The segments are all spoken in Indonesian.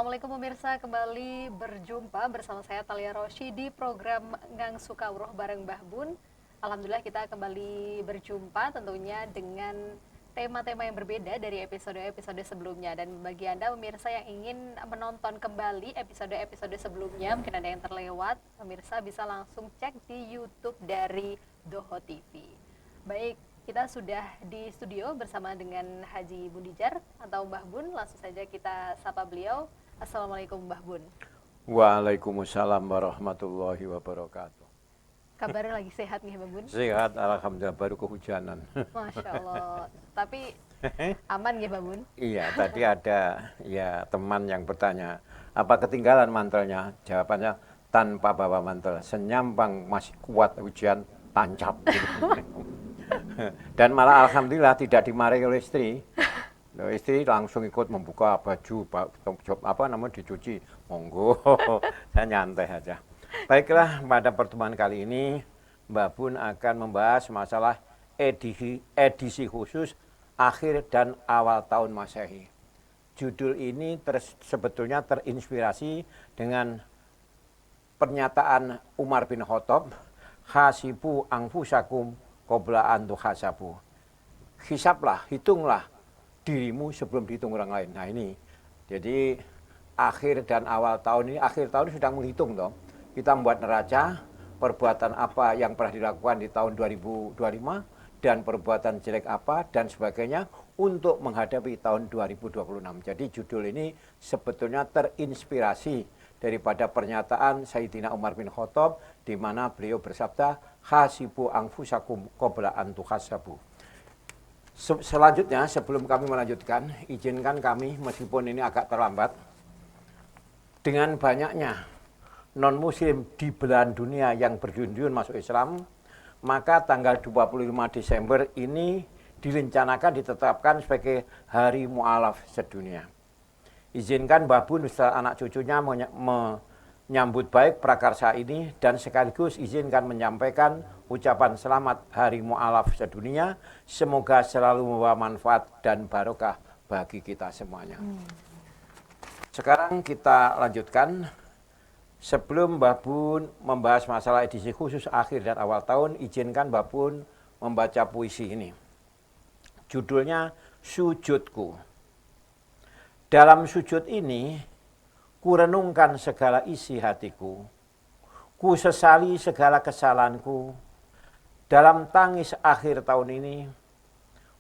Assalamualaikum pemirsa, kembali berjumpa bersama saya Talia Rosyi di program Ngang Sukawruh bareng Mbah Bun. Alhamdulillah kita kembali berjumpa tentunya dengan tema-tema yang berbeda dari episode-episode sebelumnya. Dan bagi Anda pemirsa yang ingin menonton kembali episode-episode sebelumnya, mungkin ada yang terlewat, pemirsa bisa langsung cek di YouTube dari Doho TV. Baik, kita sudah di studio bersama dengan Haji Bundijar atau Mbah Bun. Langsung saja kita sapa beliau. Assalamualaikum Mbah Bun. Waalaikumsalam warahmatullahi wabarakatuh. Kabarnya lagi sehat nih Mbah Bun? Sehat, alhamdulillah, baru kehujanan. Masya Allah. Tapi aman ya Mbah Bun? Iya, tadi ada ya teman yang bertanya, apa ketinggalan mantelnya? Jawabannya, tanpa bawa mantel, senyambang masih kuat hujan, tancap. Dan malah alhamdulillah tidak dimarahi oleh istri. Istri langsung ikut membuka baju, dicuci. Monggo, saya nyantai aja. Baiklah, pada pertemuan kali ini Mbak Bun akan membahas masalah edisi khusus akhir dan awal tahun Masehi. Judul ini sebetulnya terinspirasi dengan pernyataan Umar bin Khattab, hasibu anfusakum qabla an tuhasabu. Hisablah, hitunglah dirimu sebelum dihitung orang lain. Nah ini, jadi akhir dan awal tahun ini, akhir tahun sedang menghitung toh. Kita membuat neraca perbuatan apa yang pernah dilakukan di tahun 2025 dan perbuatan jelek apa dan sebagainya untuk menghadapi tahun 2026. Jadi judul ini sebetulnya terinspirasi daripada pernyataan Sayyidina Umar bin Khattab di mana beliau bersabda, hasibu anfusakum qabla an tuhasabu. Selanjutnya, sebelum kami melanjutkan, izinkan kami, meskipun ini agak terlambat, dengan banyaknya non-muslim di belahan dunia yang berjun-jun masuk Islam, maka tanggal 25 Desember ini direncanakan ditetapkan sebagai Hari Mu'alaf sedunia. Izinkan Mbah Bun beserta anak cucunya menyambut baik prakarsa ini dan sekaligus izinkan menyampaikan ucapan selamat Hari Mu'alaf sedunia. Semoga selalu membawa manfaat dan barokah bagi kita semuanya. Sekarang kita lanjutkan. Sebelum Mbah Bun membahas masalah edisi khusus akhir dan awal tahun, izinkan Mbah Bun membaca puisi ini. Judulnya Sujudku. Dalam sujud ini, ku renungkan segala isi hatiku. Ku sesali segala kesalahanku. Dalam tangis akhir tahun ini,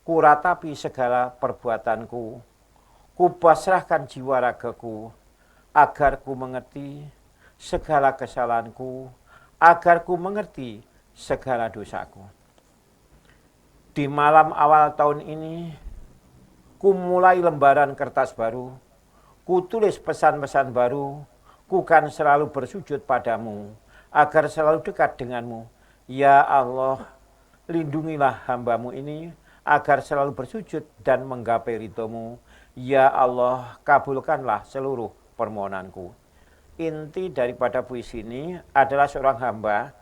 ku ratapi segala perbuatanku. Ku pasrahkan jiwa ragaku, agar ku mengerti segala kesalahanku, agar ku mengerti segala dosaku. Di malam awal tahun ini, ku mulai lembaran kertas baru, ku tulis pesan-pesan baru, ku kan selalu bersujud padamu, agar selalu dekat denganmu. Ya Allah, lindungilah hambamu ini, agar selalu bersujud dan menggapai ridhomu. Ya Allah, kabulkanlah seluruh permohonanku. Inti daripada puisi ini adalah seorang hamba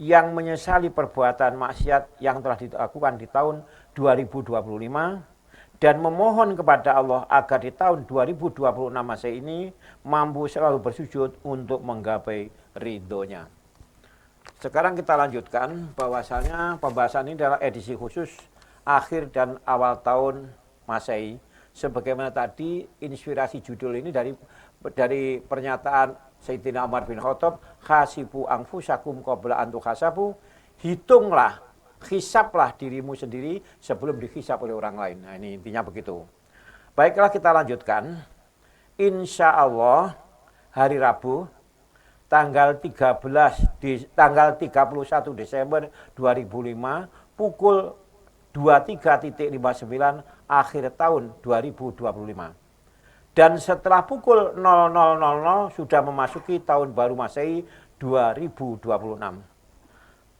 yang menyesali perbuatan maksiat yang telah dilakukan di tahun 2025, dan memohon kepada Allah agar di tahun 2026 Masehi ini mampu selalu bersujud untuk menggapai ridhonya. Sekarang kita lanjutkan bahwasanya pembahasan ini adalah edisi khusus akhir dan awal tahun Masehi. Sebagaimana tadi inspirasi judul ini dari pernyataan Sayyidina Umar bin Khattab, hasibu anfusakum qabla an tuhasabu, hitunglah, hisaplah dirimu sendiri sebelum dihisap oleh orang lain. Nah ini intinya begitu. Baiklah kita lanjutkan. Insya Allah hari Rabu tanggal 31 Desember 2005 pukul 23.59 akhir tahun 2025. Dan setelah pukul 00.00 sudah memasuki tahun baru Masehi 2026.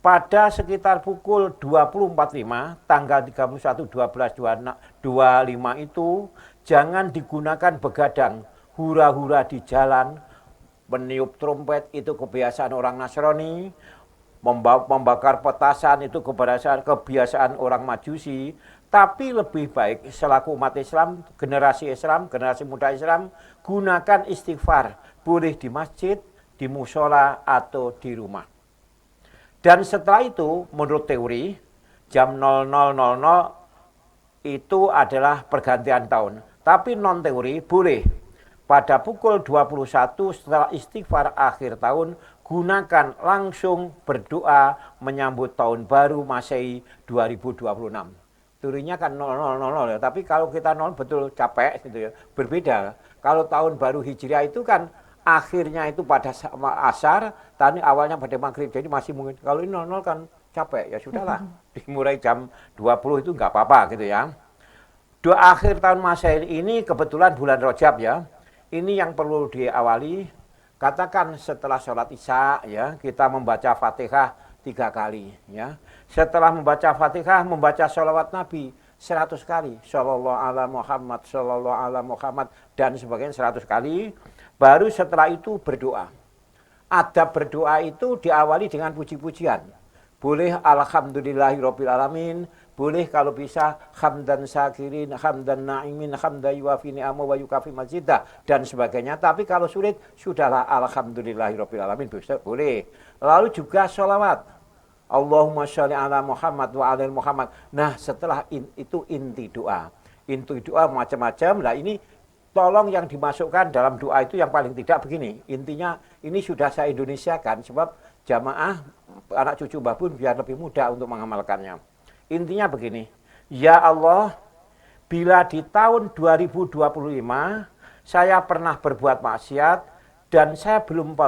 Pada sekitar pukul 20.45 tanggal 31/12/25 itu jangan digunakan begadang, hura-hura di jalan, meniup trompet itu kebiasaan orang Nasrani, membakar petasan itu kebiasaan orang Majusi, Tapi lebih baik selaku umat Islam, generasi muda Islam, gunakan istighfar. Boleh di masjid, di musola, atau di rumah. Dan setelah itu, menurut teori, jam 00.00 itu adalah pergantian tahun. Tapi non teori boleh. Pada pukul 21 setelah istighfar akhir tahun, gunakan langsung berdoa menyambut tahun baru Masehi 2026. Teorinya kan 00.00 ya, tapi kalau kita 0 betul capek gitu ya. Berbeda. Kalau tahun baru Hijriah itu kan akhirnya itu pada asar, tadi awalnya pada maghrib. Jadi masih mungkin. Kalau ini 00 kan capek, ya sudahlah. Dimulai jam 20 itu nggak apa-apa gitu ya. Doa akhir tahun Masehi ini kebetulan bulan Rajab ya. Ini yang perlu diawali. Katakan setelah sholat Isya ya, kita membaca Fatihah 3 kali ya. Setelah membaca Fatihah, membaca sholawat Nabi 100 kali. Shallallahu ala Muhammad, shallallahu ala Muhammad, dan sebagainya 100 kali. Baru setelah itu berdoa. Adab berdoa itu diawali dengan puji-pujian. Boleh alhamdulillahirabbil alamin, boleh kalau bisa hamdan syakirin, hamdan na'imin, hamdan yuwafi ni'amahu wa yukafi mazidah, dan sebagainya. Tapi kalau sulit, sudahlah alhamdulillahirabbil alamin, boleh. Lalu juga sholawat. Allahumma sholli ala Muhammad wa ala Muhammad. Nah, setelah itu inti doa. Inti doa macam-macam. Nah, ini tolong yang dimasukkan dalam doa itu yang paling tidak begini. Intinya ini sudah saya Indonesiakan sebab jamaah anak cucu Mbah Bun biar lebih mudah untuk mengamalkannya. Intinya begini. Ya Allah, bila di tahun 2025 saya pernah berbuat maksiat dan saya belum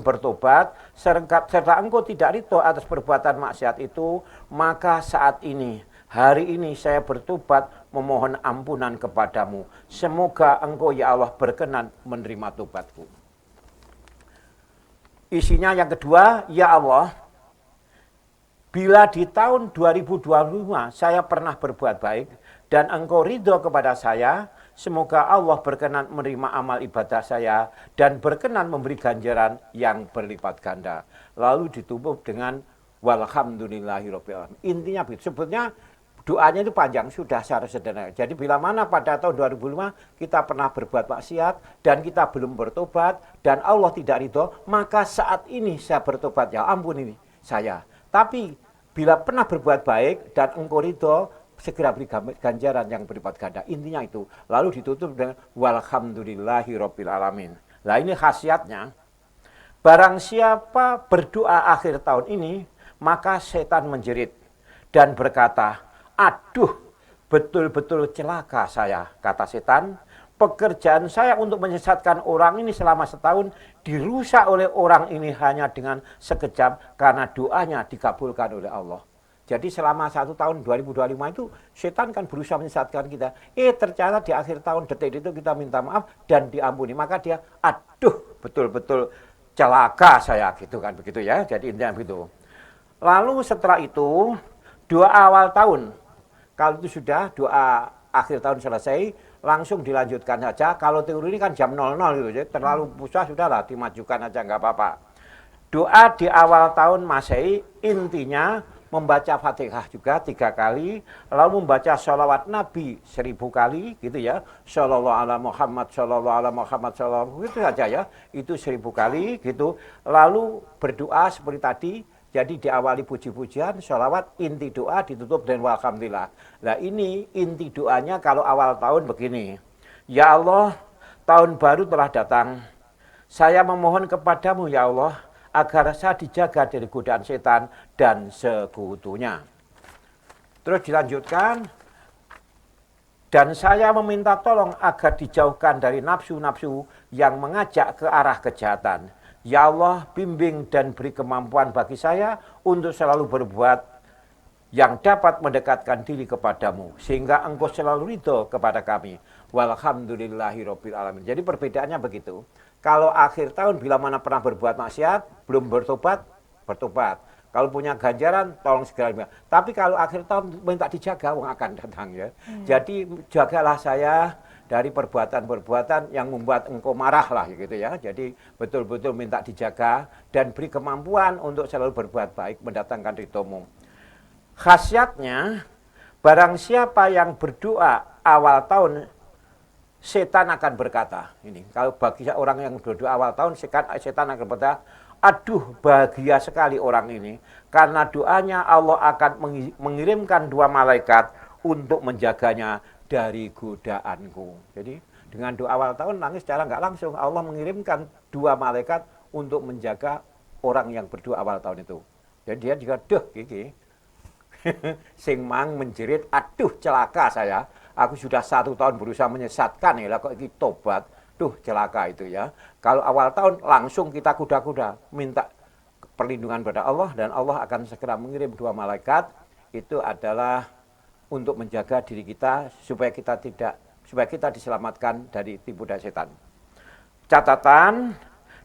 bertobat, serta engkau tidak ridho atas perbuatan maksiat itu, maka saat ini, hari ini saya bertobat memohon ampunan kepadamu. Semoga engkau ya Allah berkenan menerima tobatku. Isinya yang kedua, ya Allah, bila di tahun 2025 saya pernah berbuat baik dan engkau ridho kepada saya, semoga Allah berkenan menerima amal ibadah saya dan berkenan memberi ganjaran yang berlipat ganda. Lalu ditutup dengan walhamdulillahirabbil alamin. Intinya sebetulnya doanya itu panjang, sudah secara sederhana. Jadi bila mana pada tahun 2005 kita pernah berbuat maksiat dan kita belum bertobat dan Allah tidak ridho, maka saat ini saya bertobat, ya ampun ini saya. Tapi bila pernah berbuat baik dan engkau ridho, segera beri ganjaran yang berlipat ganda. Intinya itu. Lalu ditutup dengan walhamdulillahirabbil alamin. Nah, ini khasiatnya. Barang siapa berdoa akhir tahun ini, maka setan menjerit dan berkata, aduh, betul-betul celaka saya, kata setan. Pekerjaan saya untuk menyesatkan orang ini selama setahun dirusak oleh orang ini hanya dengan sekejap karena doanya dikabulkan oleh Allah. Jadi selama 1 tahun 2025 itu setan kan berusaha menyesatkan kita. Ternyata di akhir tahun detik itu kita minta maaf dan diampuni. Maka dia, aduh, betul-betul celaka saya, gitu kan, begitu ya. Jadi intinya begitu. Lalu setelah itu doa awal tahun. Kalau itu sudah doa akhir tahun selesai, langsung dilanjutkan saja. Kalau teori ini kan jam 00 gitu, jadi terlalu pusat sudahlah dimajukan aja nggak apa-apa. Doa di awal tahun Masehi intinya membaca Fatihah juga 3 kali, lalu membaca sholawat Nabi 1000 kali, gitu ya. Shallallahu ala Muhammad, shallallahu ala Muhammad, shallallahu, gitu saja ya. Itu 1000 kali, gitu. Lalu berdoa seperti tadi, jadi diawali puji-pujian, sholawat, inti doa ditutup dengan walhamdulillah. Nah ini inti doanya kalau awal tahun begini. Ya Allah, tahun baru telah datang. Saya memohon kepadamu ya Allah, agar saya dijaga dari godaan setan dan sekutunya. Terus dilanjutkan, dan saya meminta tolong agar dijauhkan dari nafsu-nafsu yang mengajak ke arah kejahatan. Ya Allah, bimbing dan beri kemampuan bagi saya untuk selalu berbuat yang dapat mendekatkan diri kepadamu, sehingga engkau selalu ridho kepada kami. Walhamdulillahirabbil alamin. Jadi perbedaannya begitu. Kalau akhir tahun bila mana pernah berbuat maksiat, belum bertobat, bertobat. Kalau punya ganjaran, tolong segera. Tapi kalau akhir tahun minta dijaga, wong akan datang ya. Jadi jagalah saya dari perbuatan-perbuatan yang membuat engkau marah lah gitu ya. Jadi betul-betul minta dijaga dan beri kemampuan untuk selalu berbuat baik, mendatangkan ridhomu. Khasiatnya, Barang siapa yang berdoa awal tahun, setan akan berkata, ini kalau bagi orang yang berdoa awal tahun, setan akan berkata, aduh bahagia sekali orang ini, karena doanya Allah akan mengirimkan 2 malaikat untuk menjaganya dari godaanku. Jadi dengan doa awal tahun nangis secara nggak langsung, Allah mengirimkan 2 malaikat untuk menjaga orang yang berdoa awal tahun itu. Jadi dia juga, duh gigi, sing mang menjerit, aduh celaka saya, aku sudah 1 tahun berusaha menyesatkan ya, kok ini tobat, duh celaka itu ya. Kalau awal tahun langsung kita kuda-kuda minta perlindungan pada Allah, dan Allah akan segera mengirim 2 malaikat. Itu adalah untuk menjaga diri kita supaya kita diselamatkan dari tipu daya setan. Catatan,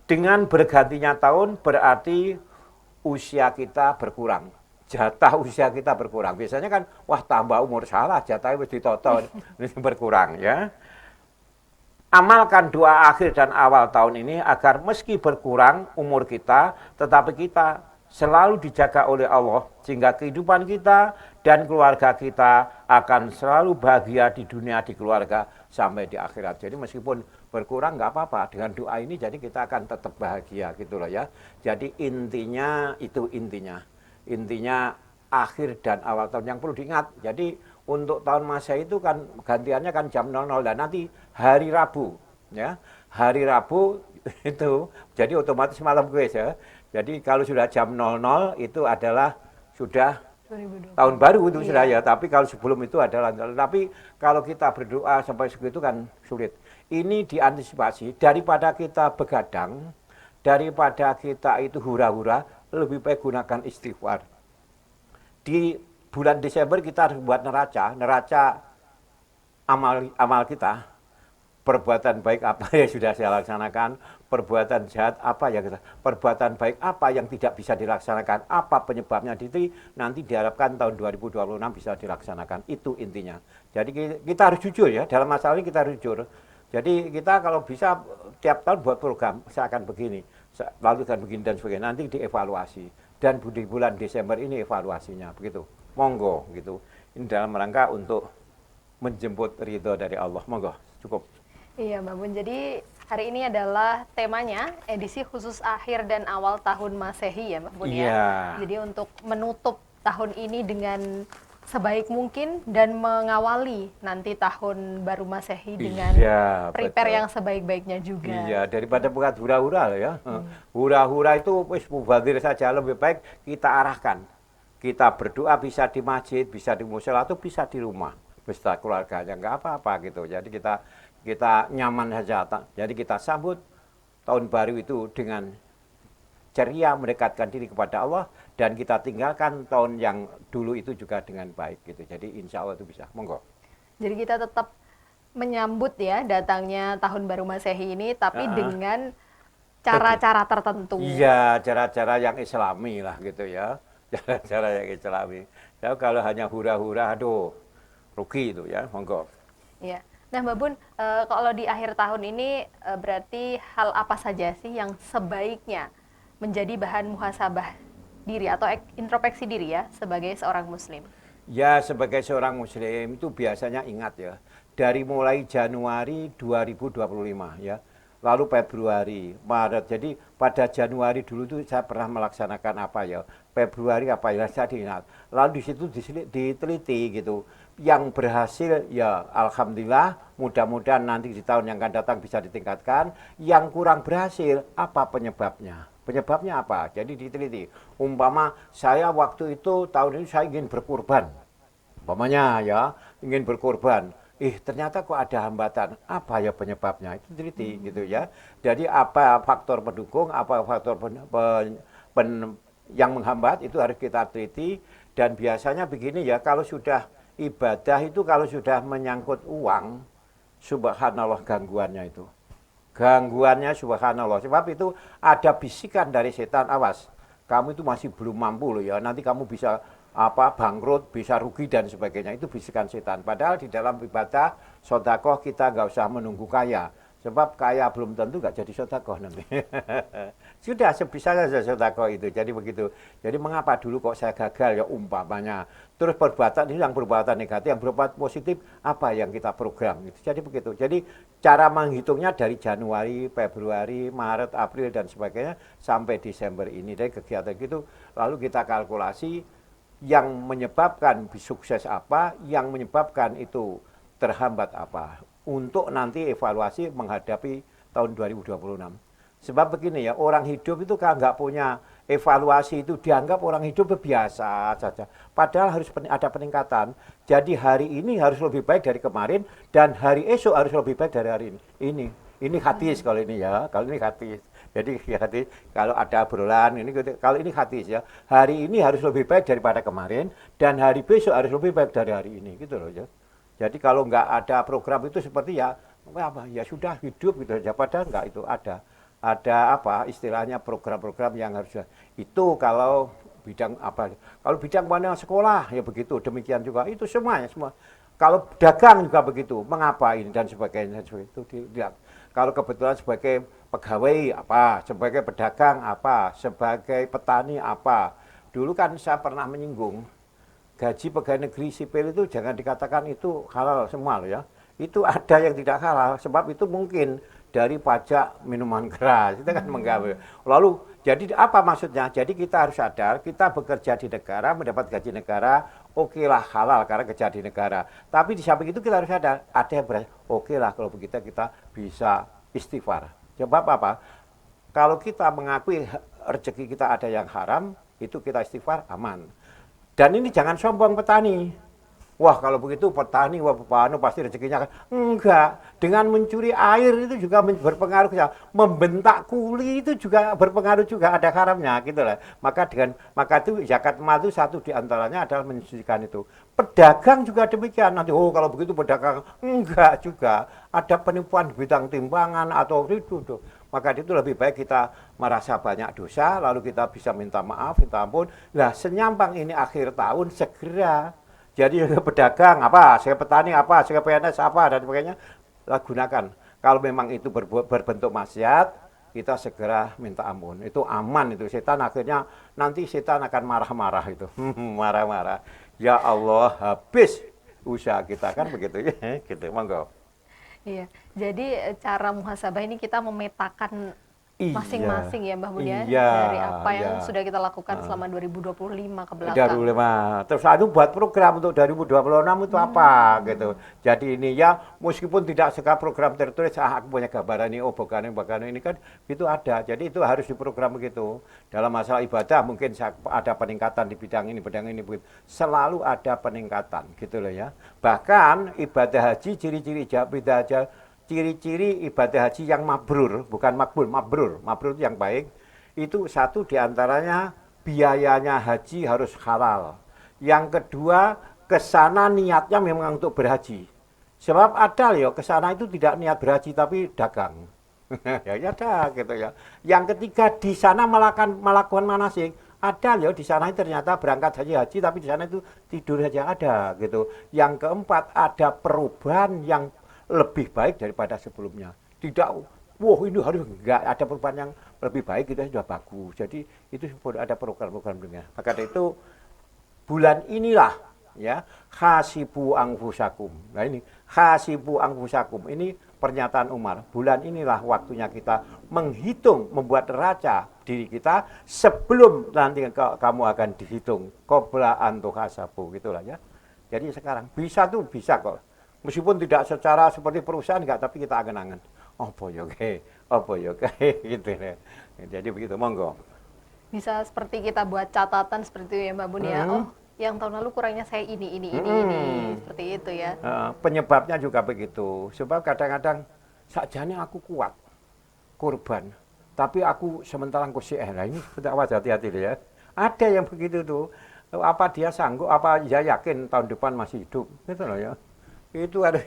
dengan bergantinya tahun berarti usia kita berkurang. Jatah usia kita berkurang. Biasanya kan, wah tambah umur, salah, jatahnya harus ditoto, berkurang ya. Amalkan doa akhir dan awal tahun ini agar meski berkurang umur kita, tetapi kita selalu dijaga oleh Allah, sehingga kehidupan kita dan keluarga kita akan selalu bahagia di dunia, di keluarga, sampai di akhirat. Jadi meskipun berkurang nggak apa-apa, dengan doa ini jadi kita akan tetap bahagia gitu loh ya. Jadi intinya itu intinya akhir dan awal tahun yang perlu diingat. Jadi untuk tahun Masehi itu kan gantiannya kan jam 00, dan nanti hari Rabu ya. Hari Rabu itu jadi otomatis malam kuis ya. Jadi kalau sudah jam 00 itu adalah sudah 2020. tahun baru itu Iya. sudah ya. Tapi kalau sebelum itu adalah, tapi kalau kita berdoa sampai segitu kan sulit. Ini diantisipasi, daripada kita begadang, daripada kita itu hura-hura, lebih baik gunakan istighfar. Di bulan Desember kita harus buat neraca amal kita. Perbuatan baik apa yang sudah saya laksanakan, perbuatan jahat apa yang perbuatan baik apa yang tidak bisa dilaksanakan, apa penyebabnya, nanti diharapkan tahun 2026 bisa dilaksanakan. Itu intinya. Jadi kita harus jujur ya, dalam masalah ini kita harus jujur. Jadi kita kalau bisa tiap tahun buat program, saya akan begini, lalu akan begini dan sebagainya, nanti dievaluasi. Dan di bulan Desember ini evaluasinya, begitu. Monggo gitu. Ini dalam rangka untuk menjemput ridho dari Allah. Monggo, cukup. Iya Mbak Bun, jadi hari ini adalah temanya edisi khusus akhir dan awal tahun Masehi ya Mbak Bun ya. Iya. Jadi untuk menutup tahun ini dengan sebaik mungkin dan mengawali nanti tahun baru Masehi dengan Iya, prepare betul. yang sebaik-baiknya juga. Iya, daripada bukan hura-hura ya. Hura-hura itu wis mubazir saja, lebih baik kita arahkan. Kita berdoa bisa di masjid, bisa di mushola, atau bisa di rumah beserta keluarganya, nggak apa-apa gitu. Jadi kita nyaman saja. Jadi kita sambut tahun baru itu dengan ceria, mendekatkan diri kepada Allah, dan kita tinggalkan tahun yang dulu itu juga dengan baik gitu. Jadi insya Allah itu bisa. Monggo. Jadi kita tetap menyambut ya datangnya tahun baru Masehi ini, tapi dengan cara-cara tertentu. Iya, cara-cara yang islami lah gitu ya. Cara-cara yang islami. Ya, kalau hanya hura-hura, aduh, rugi itu ya. Monggo. Ya. Nah Mbak Bun, kalau di akhir tahun ini berarti hal apa saja sih yang sebaiknya menjadi bahan muhasabah diri atau introspeksi diri ya sebagai seorang muslim? Ya, sebagai seorang muslim itu biasanya ingat ya, dari mulai Januari 2025 ya, lalu Februari, Maret. Jadi pada Januari dulu tuh saya pernah melaksanakan apa ya, Februari apa ya, saya diingat. Lalu di situ diteliti gitu. Yang berhasil ya alhamdulillah, mudah-mudahan nanti di tahun yang akan datang bisa ditingkatkan. Yang kurang berhasil, apa penyebabnya? Penyebabnya apa? Jadi diteliti. Umpama saya waktu itu tahun ini saya ingin berkurban. Umpamanya ya, ingin berkurban. Ternyata kok ada hambatan. Apa ya penyebabnya? Itu teliti gitu ya. Jadi apa faktor pendukung, apa faktor yang menghambat, itu harus kita teliti. Dan biasanya begini ya, kalau sudah ibadah itu kalau sudah menyangkut uang, subhanallah gangguannya itu. Gangguannya subhanallah. Sebab itu ada bisikan dari setan, awas, kamu itu masih belum mampu loh ya, nanti kamu bisa bangkrut, bisa rugi dan sebagainya. Itu bisikan setan. Padahal di dalam ibadah, sedekah kita nggak usah menunggu kaya. Sebab kaya belum tentu nggak jadi sedekah nanti. Sudah sebisanya saja sedekah itu. Jadi begitu. Jadi mengapa dulu kok saya gagal ya umpamanya. Terus perbuatan ini yang perbuatan negatif, yang berbuat positif apa yang kita program gitu. Jadi begitu. Jadi cara menghitungnya dari Januari, Februari, Maret, April dan sebagainya sampai Desember ini. Dari kegiatan itu lalu kita kalkulasi yang menyebabkan sukses apa, yang menyebabkan itu terhambat apa. Untuk nanti evaluasi menghadapi tahun 2026. Sebab begini ya, orang hidup itu kan nggak punya evaluasi itu dianggap orang hidup biasa saja. Padahal harus ada peningkatan. Jadi hari ini harus lebih baik dari kemarin dan hari esok harus lebih baik dari hari ini. Ini hadis kalau ini ya, kalau ini hadis. Jadi hadis kalau ada obrolan ini kalau ini hadis ya. Hari ini harus lebih baik daripada kemarin dan hari besok harus lebih baik dari hari ini gitu loh ya. Jadi kalau nggak ada program itu seperti ya apa ya sudah hidup gitu aja. Padahal nggak itu ada apa istilahnya program-program yang harus itu kalau bidang apa kalau bidang mana sekolah ya begitu demikian juga itu semuanya semua kalau dagang juga begitu mengapa ini dan sebagainya itu tidak kalau kebetulan sebagai pegawai apa sebagai pedagang apa sebagai petani apa dulu kan saya pernah menyinggung gaji pegawai negeri sipil itu jangan dikatakan itu halal semua loh ya. Itu ada yang tidak halal sebab itu mungkin dari pajak minuman keras itu kan menggawe. Lalu jadi apa maksudnya? Jadi kita harus sadar kita bekerja di negara mendapat gaji negara oke lah halal karena kerja di negara. Tapi di samping itu kita harus sadar ada yang berarti oke lah kalau begitu kita bisa istighfar. Sebab apa? Kalau kita mengakui rezeki kita ada yang haram itu kita istighfar aman. Dan ini jangan sombong petani. Wah kalau begitu petani, wah pasti rezekinya kan. Enggak, dengan mencuri air itu juga berpengaruh. Membentak kuli itu juga berpengaruh juga, ada haramnya gitu lah. Maka itu zakat mal itu satu diantaranya adalah mensucikan itu. Pedagang juga demikian. Nanti kalau begitu pedagang, enggak juga. Ada penipuan di bidang timbangan atau itu. Maka itu lebih baik kita merasa banyak dosa, lalu kita bisa minta maaf, minta ampun. Nah, senyampang ini akhir tahun segera. Jadi pedagang apa, saya petani apa, saya PNS apa dan sebagainya, lah gunakan. Kalau memang itu berbentuk maksiat, kita segera minta ampun. Itu aman itu. Setan akhirnya nanti setan akan marah-marah itu, marah-marah. Ya Allah, habis usaha kita kan begitu ya, gitu. Monggo. Iya, jadi cara muhasabah ini kita memetakan masing-masing ya Mbah Mun ya, dari apa yang sudah kita lakukan selama 2025 ke belakang. 2025. Terus itu buat program untuk 2026 itu apa gitu. Jadi ini ya meskipun tidak suka program tertulis aku punya gambaran ini bukan ini kan itu ada. Jadi itu harus diprogram begitu. Dalam masalah ibadah mungkin ada peningkatan di bidang ini begitu. Selalu ada peningkatan gitu loh ya. Bahkan ibadah haji ciri-ciri ibadah haji ciri-ciri ibadah haji yang mabrur, bukan makbul, mabrur itu yang baik, itu satu diantaranya biayanya haji harus halal. Yang kedua, kesana niatnya memang untuk berhaji. Sebab ada ya, kesana itu tidak niat berhaji tapi dagang. Ya ada gitu ya. Yang ketiga, di sana melakukan manasik. Ada ya di sana ternyata berangkat haji tapi di sana itu tidur saja ada gitu. Yang keempat, ada perubahan yang lebih baik daripada sebelumnya. Tidak, wah ini harus enggak ada perubahan yang lebih baik itu sudah bagus. Jadi itu ada program-program dengan. Maka itu bulan inilah ya hasibu anfusakum. Nah ini hasibu anfusakum ini pernyataan Umar. Bulan inilah waktunya kita menghitung, membuat neraca diri kita sebelum nanti kamu akan dihitung. Qabla an tuhasabu gitulah ya. Jadi sekarang bisa tuh bisa kok. Meskipun tidak secara seperti perusahaan enggak, tapi kita angen-angen. Apa ya gitu ya. Jadi begitu, monggo. Bisa seperti kita buat catatan seperti itu ya Mbak Mun ya. Oh, yang tahun lalu kurangnya saya ini seperti itu ya. Penyebabnya juga begitu. Sebab kadang-kadang sakjane aku kuat korban, tapi aku sementara aku sih nah ini awas hati-hati ya. Ada yang begitu tuh. Apa dia sanggup, apa dia yakin tahun depan masih hidup, gitu loh ya. Itu harus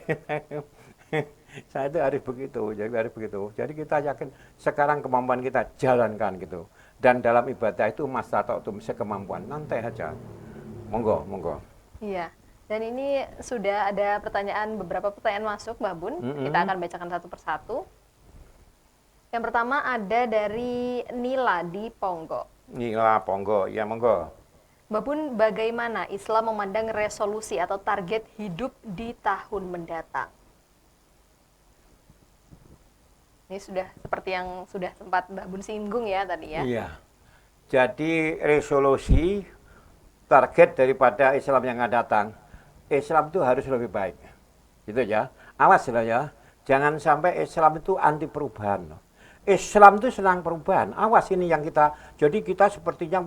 saya itu harus begitu. Jadi kita yakin sekarang kemampuan kita jalankan gitu. Dan dalam ibadah itu mastata'tum sekemampuan, nanti aja. Monggo. Iya. Dan ini sudah ada beberapa pertanyaan masuk Mbak Bun. Kita akan bacakan satu persatu. Yang pertama ada dari Nila di Ponggo. Nila Ponggo, ya monggo. Mbak Bun, bagaimana Islam memandang resolusi atau target hidup di tahun mendatang? Ini sudah seperti yang sudah sempat Mbak Bun singgung ya tadi ya. Iya. Jadi resolusi target daripada Islam yang akan datang, Islam itu harus lebih baik. Gitu ya. Awas lah ya. Jangan sampai Islam itu anti perubahan. Islam itu senang perubahan. Awas ini yang kita. Jadi kita sepertinya,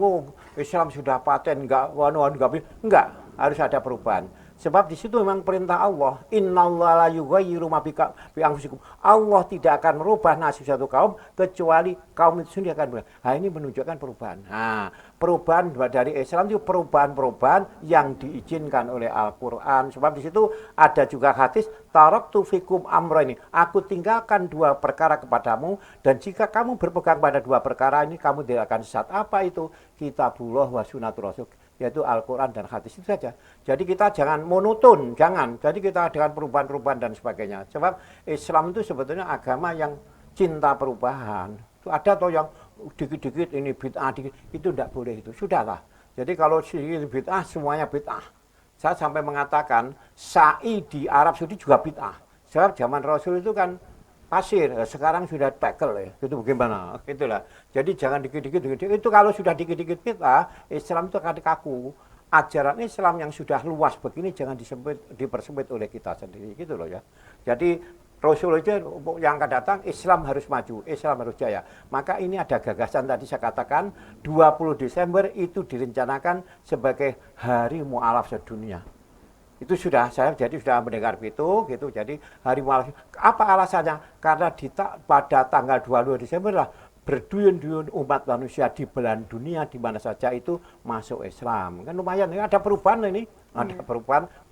Islam sudah paten, enggak, harus ada perubahan. Sebab di situ memang perintah Allah, innallaha la yughayyiru ma bi'anfusikum. Allah tidak akan merubah nasib satu kaum kecuali kaum itu sendiri akan berubah. Nah, ini menunjukkan perubahan. Nah, perubahan dari Islam itu perubahan-perubahan yang diizinkan oleh Al-Qur'an. Sebab di situ ada juga hadis, taraktu fikum amrayni. Aku tinggalkan dua perkara kepadamu dan jika kamu berpegang pada dua perkara ini kamu tidak akan sesat. Apa itu? Kitabullah wa sunnatur rasul, yaitu Al-Quran dan hadis, itu saja. Jadi kita jangan monoton, jangan. Jadi kita dengan perubahan-perubahan dan sebagainya. Sebab Islam itu sebetulnya agama yang cinta perubahan. Itu ada toh yang dikit-dikit ini bid'ah, itu tidak boleh itu. Sudahlah. Jadi kalau sedikit bid'ah, semuanya bid'ah. Saya sampai mengatakan, sa'i di Arab Saudi juga bid'ah. Sebab zaman Rasul itu kan pasir, sekarang sudah tackle ya, itu bagaimana? Itulah. Jadi jangan dikit-dikit, itu kalau sudah dikit-dikit kita, Islam itu akan kaku. Ajaran Islam yang sudah luas begini jangan dipersempit oleh kita sendiri, gitu loh ya. Jadi Rasul itu yang akan datang, Islam harus maju, Islam harus jaya. Maka ini ada gagasan tadi saya katakan, 20 Desember itu direncanakan sebagai Hari Mu'alaf sedunia. Itu sudah saya jadi sudah mendengar gitu. Jadi hari mualaf apa alasannya? Karena pada tanggal 22 Desember lah berduyun-duyun umat manusia di belahan dunia di mana saja itu masuk Islam. Kan lumayan ini ada perubahan ini, ada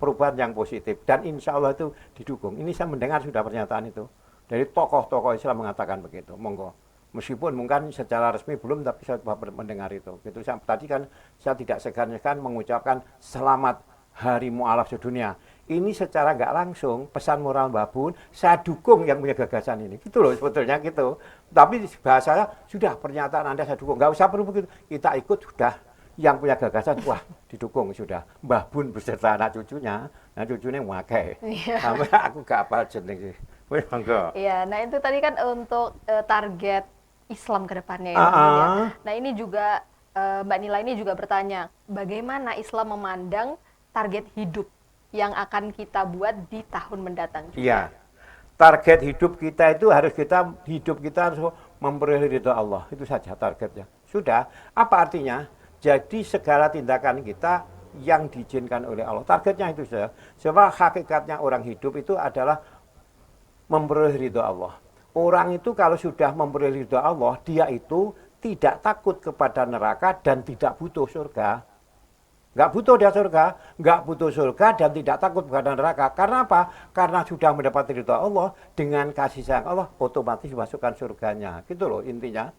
perubahan yang positif dan insya Allah itu didukung. Ini saya mendengar sudah pernyataan itu dari tokoh-tokoh Islam mengatakan begitu. Monggo. Meskipun mungkin secara resmi belum, tapi saya mendengar itu. Gitu. Tadi kan saya tidak segan-segan mengucapkan selamat Hari Mu'alaf sedunia. Ini secara nggak langsung pesan moral Mbak Bun, saya dukung yang punya gagasan ini. Gitu loh sebetulnya gitu. Tapi bahasanya sudah pernyataan Anda saya dukung. Nggak usah perlu begitu. Kita ikut sudah yang punya gagasan, wah didukung sudah. Mbah Bun beserta anak cucunya memakai. Sampai aku gak apa jeneng sih. Iya, nah itu tadi kan untuk target Islam ke depannya ya, ya. Nah ini juga Mbak Nila ini juga bertanya, bagaimana Islam memandang target hidup yang akan kita buat di tahun mendatang juga. Iya. Target hidup kita itu harus harus memperoleh ridha Allah. Itu saja targetnya. Sudah. Apa artinya? Jadi segala tindakan kita yang diizinkan oleh Allah. Targetnya itu saja. Sebab hakikatnya orang hidup itu adalah memperoleh ridha Allah. Orang itu kalau sudah memperoleh ridha Allah, dia itu tidak takut kepada neraka dan tidak butuh surga. Nggak butuh surga dan tidak takut kepada neraka. Karena apa? Karena sudah mendapat ridha Allah, dengan kasih sayang Allah, otomatis masukkan surganya. Gitu loh intinya.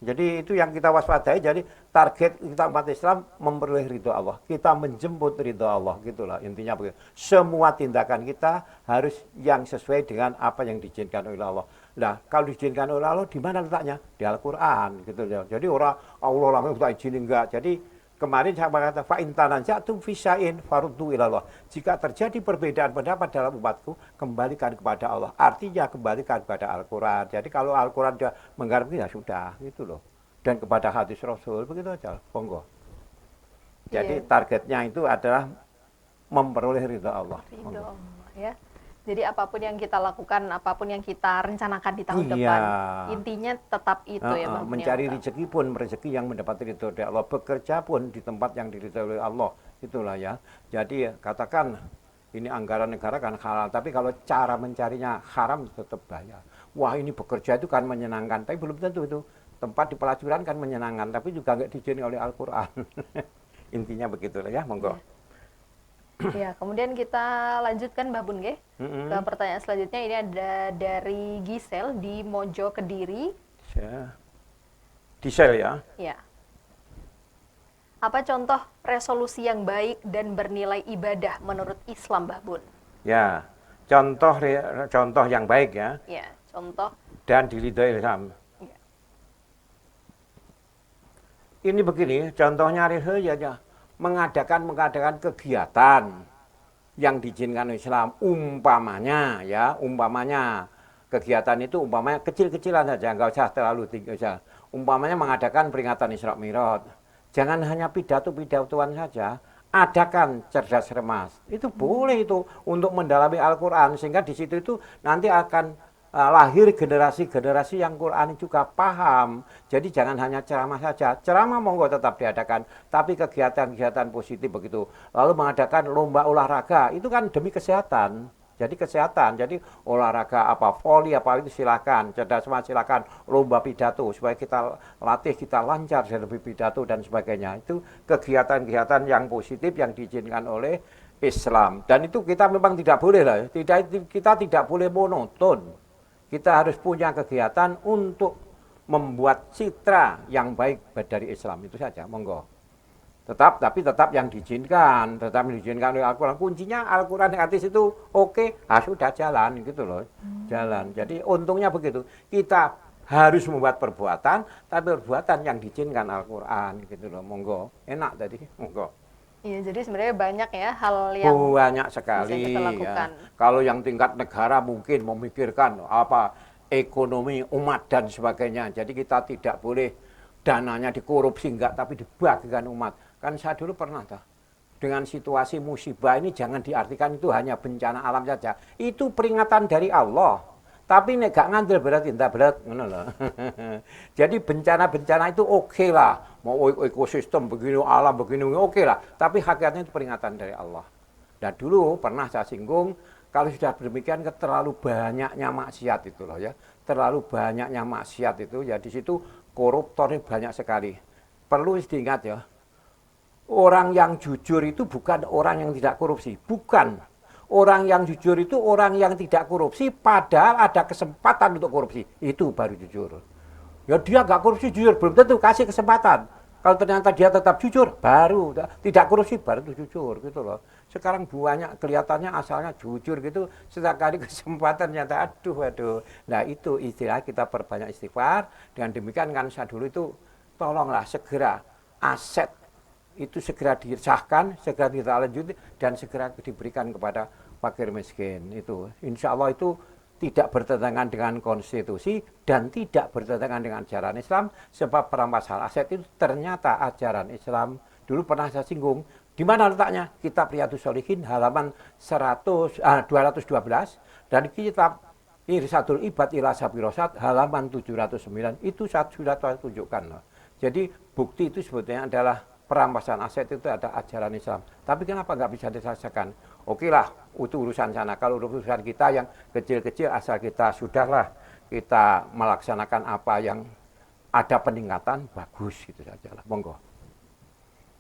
Jadi itu yang kita waspadai. Jadi target kita umat Islam memperoleh ridha Allah. Kita menjemput ridha Allah. Gitulah intinya begitu. Semua tindakan kita harus yang sesuai dengan apa yang diizinkan oleh Allah. Nah, kalau diizinkan oleh Allah, di mana letaknya? Di Al-Quran. Gitu. Jadi orang Allah langsung tak izinin enggak. Jadi kemarin saya berkata, fa'in tanaza'tum fi syai'in faruddu ilallah. Jika terjadi perbedaan pendapat dalam umatku, kembalikan kepada Allah. Artinya kembalikan kepada Al-Quran. Jadi kalau Al-Quran sudah menggarap, ya sudah, gitu loh. Dan kepada hadis Rasul, begitu aja, monggo. Jadi targetnya itu adalah memperoleh ridha Allah. Ridha Allah, ya. Jadi apapun yang kita lakukan, apapun yang kita rencanakan di tahun depan, intinya tetap itu ya Bang. Mencari rezeki pun rezeki yang mendapat ridho dari Allah, bekerja pun di tempat yang diridhoi oleh Allah, itulah ya. Jadi katakan ini anggaran negara kan halal, tapi kalau cara mencarinya haram tetap bahaya. Wah ini bekerja itu kan menyenangkan, tapi belum tentu itu. Tempat di pelacuran kan menyenangkan, tapi juga nggak diizinkan oleh Al-Quran. Intinya begitulah ya, monggo. Ya, kemudian kita lanjutkan Mbak Bun ke pertanyaan selanjutnya. Ini ada dari Gisel di Mojo Kediri. Gisel ya? Ya. Apa contoh resolusi yang baik dan bernilai ibadah menurut Islam Mbak Bun? Ya, contoh yang baik ya. Ya, contoh dan diridhoi Islam. Iya. Ini begini, contohnya ya, mengadakan kegiatan yang diizinkan Islam, umpamanya kegiatan itu umpamanya kecil-kecilan saja, nggak usah terlalu tinggi saja. Umpamanya mengadakan peringatan Isra Mi'raj. Jangan hanya pidato-pidatoan saja, adakan cerdas cermas. Itu boleh itu untuk mendalami Al-Qur'an sehingga di situ itu nanti akan lahir generasi-generasi yang Quran juga paham. Jadi jangan hanya ceramah saja. Ceramah monggo tetap diadakan, tapi kegiatan-kegiatan positif begitu. Lalu mengadakan lomba olahraga, itu kan demi kesehatan. Jadi kesehatan, jadi olahraga apa, voli apa itu silakan, cerdas cermas silakan, lomba pidato supaya kita latih, kita lancar dalam pidato dan sebagainya. Itu kegiatan-kegiatan yang positif yang diizinkan oleh Islam. Dan itu kita memang tidak boleh lah, kita tidak boleh monoton. Kita harus punya kegiatan untuk membuat citra yang baik dari Islam, itu saja, monggo. Tapi tetap yang diizinkan, oleh Al-Quran. Kuncinya Al-Quran yang hadis itu oke, sudah jalan gitu loh, jalan. Jadi untungnya begitu. Kita harus membuat perbuatan, tapi perbuatan yang diizinkan Al-Quran gitu loh, monggo. Enak tadi, monggo. Iya, jadi sebenarnya banyak ya hal yang banyak sekali bisa kita lakukan. Ya. Kalau yang tingkat negara mungkin memikirkan apa ekonomi umat dan sebagainya. Jadi kita tidak boleh dananya dikorupsi enggak, tapi dibagikan umat. Kan saya dulu pernah dengan situasi musibah ini jangan diartikan itu hanya bencana alam saja. Itu peringatan dari Allah. Tapi nek gak ngandel berarti enggak berat ngono lho. Jadi bencana-bencana itu oke lah. Mau ekosistem begini, alam begini oke lah. Tapi hakikatnya itu peringatan dari Allah. Dan dulu pernah saya singgung, kalau sudah demikian terlalu banyaknya maksiat itu loh ya. Terlalu banyaknya maksiat itu ya, di situ koruptornya banyak sekali. Perlu diingat ya. Orang yang jujur itu bukan orang yang tidak korupsi, bukan. Orang yang jujur itu orang yang tidak korupsi padahal ada kesempatan untuk korupsi. Itu baru jujur. Ya dia nggak korupsi jujur, belum tentu kasih kesempatan. Kalau ternyata dia tetap jujur, baru tidak korupsi, baru itu jujur gitu loh. Sekarang banyak kelihatannya asalnya jujur gitu, setiap kali kesempatan nyata aduh. Nah itu istilah kita perbanyak istighfar. Dengan demikian kan saya dulu itu tolonglah segera aset itu segera disahkan, segera ditindaklanjuti dan segera diberikan kepada fakir miskin itu. Insya Allah itu tidak bertentangan dengan konstitusi dan tidak bertentangan dengan ajaran Islam, sebab perampasan aset itu ternyata ajaran Islam. Dulu pernah saya singgung, di mana letaknya? Kitab Riyadhus Shalihin halaman 212 dan kitab Irsadul Ibad ila Sabil Rasyad halaman 709 itu saya sudah tunjukkan. Jadi bukti itu sebetulnya adalah perampasan aset itu ada ajaran Islam. Tapi kenapa nggak bisa diselesaikan? Oke lah, itu urusan sana. Kalau urusan kita yang kecil-kecil, asal kita sudahlah kita melaksanakan apa yang ada peningkatan, bagus gitu saja lah. Monggo.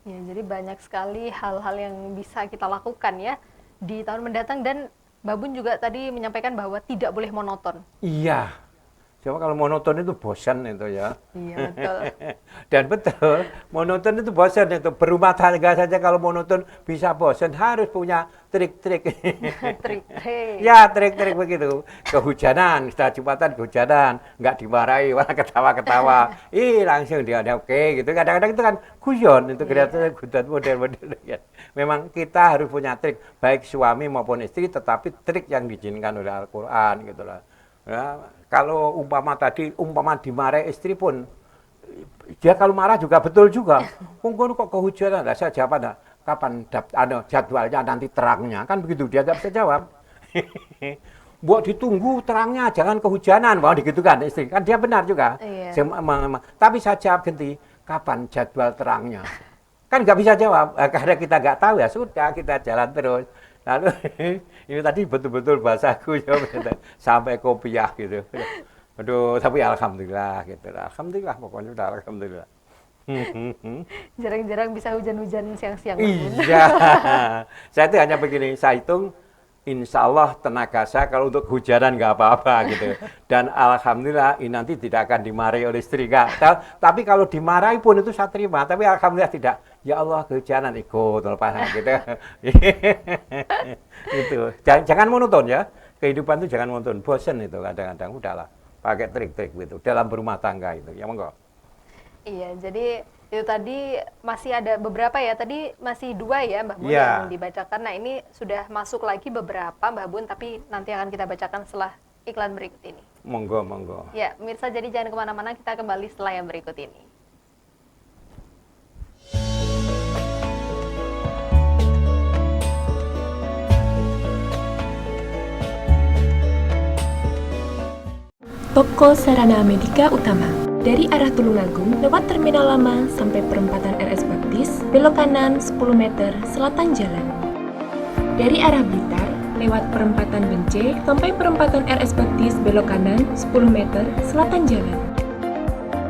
Ya, jadi banyak sekali hal-hal yang bisa kita lakukan ya di tahun mendatang, dan Babun juga tadi menyampaikan bahwa tidak boleh monoton. Iya. Cuma kalau monoton itu bosan itu ya. Iya, betul. Dan betul, monoton itu bosan itu. Berumah tangga saja kalau monoton bisa bosan, harus punya trik-trik. Trik-trik. Ya, trik-trik begitu. Kehujanan, setelah Jumatan kehujanan, nggak dimarahi, malah ketawa-ketawa. Langsung dia ada oke gitu. Kadang-kadang itu kan guyon, itu kelihatannya guyon model-model ya. Memang kita harus punya trik, baik suami maupun istri, tetapi trik yang diizinkan oleh Al-Qur'an gitu lah. Ya, kalau umpama dimarahi istri pun, dia kalau marah juga betul juga. Kok kehujanan? Nah, saya jawab, kapan jadwalnya nanti terangnya, kan begitu, dia tidak bisa jawab. Buat ditunggu terangnya, jangan kehujanan, mau gitu kan istri, kan dia benar juga. Iya. Tapi saya jawab ganti, kapan jadwal terangnya? Kan nggak bisa jawab, karena kita nggak tahu ya sudah kita jalan terus. Lalu ini tadi betul-betul bahasaku ya, sampai kopiah gitu. Aduh, tapi alhamdulillah gitu. Alhamdulillah pokoknya udah alhamdulillah. Jarang-jarang bisa hujan-hujan siang-siang. Iya. Saya itu hanya begini, saya hitung insya Allah tenaga saya kalau untuk hujanan nggak apa-apa gitu. Dan alhamdulillah ini nanti tidak akan dimarahi oleh istri. Tapi kalau dimarahi pun itu saya terima. Tapi alhamdulillah tidak. Ya Allah kehujanan ikut lepas gitu. Itu. Jangan monoton ya. Kehidupan itu jangan monoton. Bosan itu kadang-kadang udahlah. pakai trik-trik gitu dalam berumah tangga itu. Ya monggo. Iya, jadi itu tadi masih ada beberapa ya, tadi masih 2 ya Mbah Bun Iya. yang dibacakan. Nah ini sudah masuk lagi beberapa Mbah Bun, tapi nanti akan kita bacakan setelah iklan berikut ini. Monggo, monggo. Ya, pemirsa, jadi jangan kemana-mana, kita kembali setelah yang berikut ini. Toko Sarana Medika Utama. Dari arah Tulungagung lewat Terminal Lama sampai perempatan RS Baptis, belok kanan 10 meter selatan jalan. Dari arah Blitar lewat perempatan Bence sampai perempatan RS Baptis, belok kanan 10 meter selatan jalan.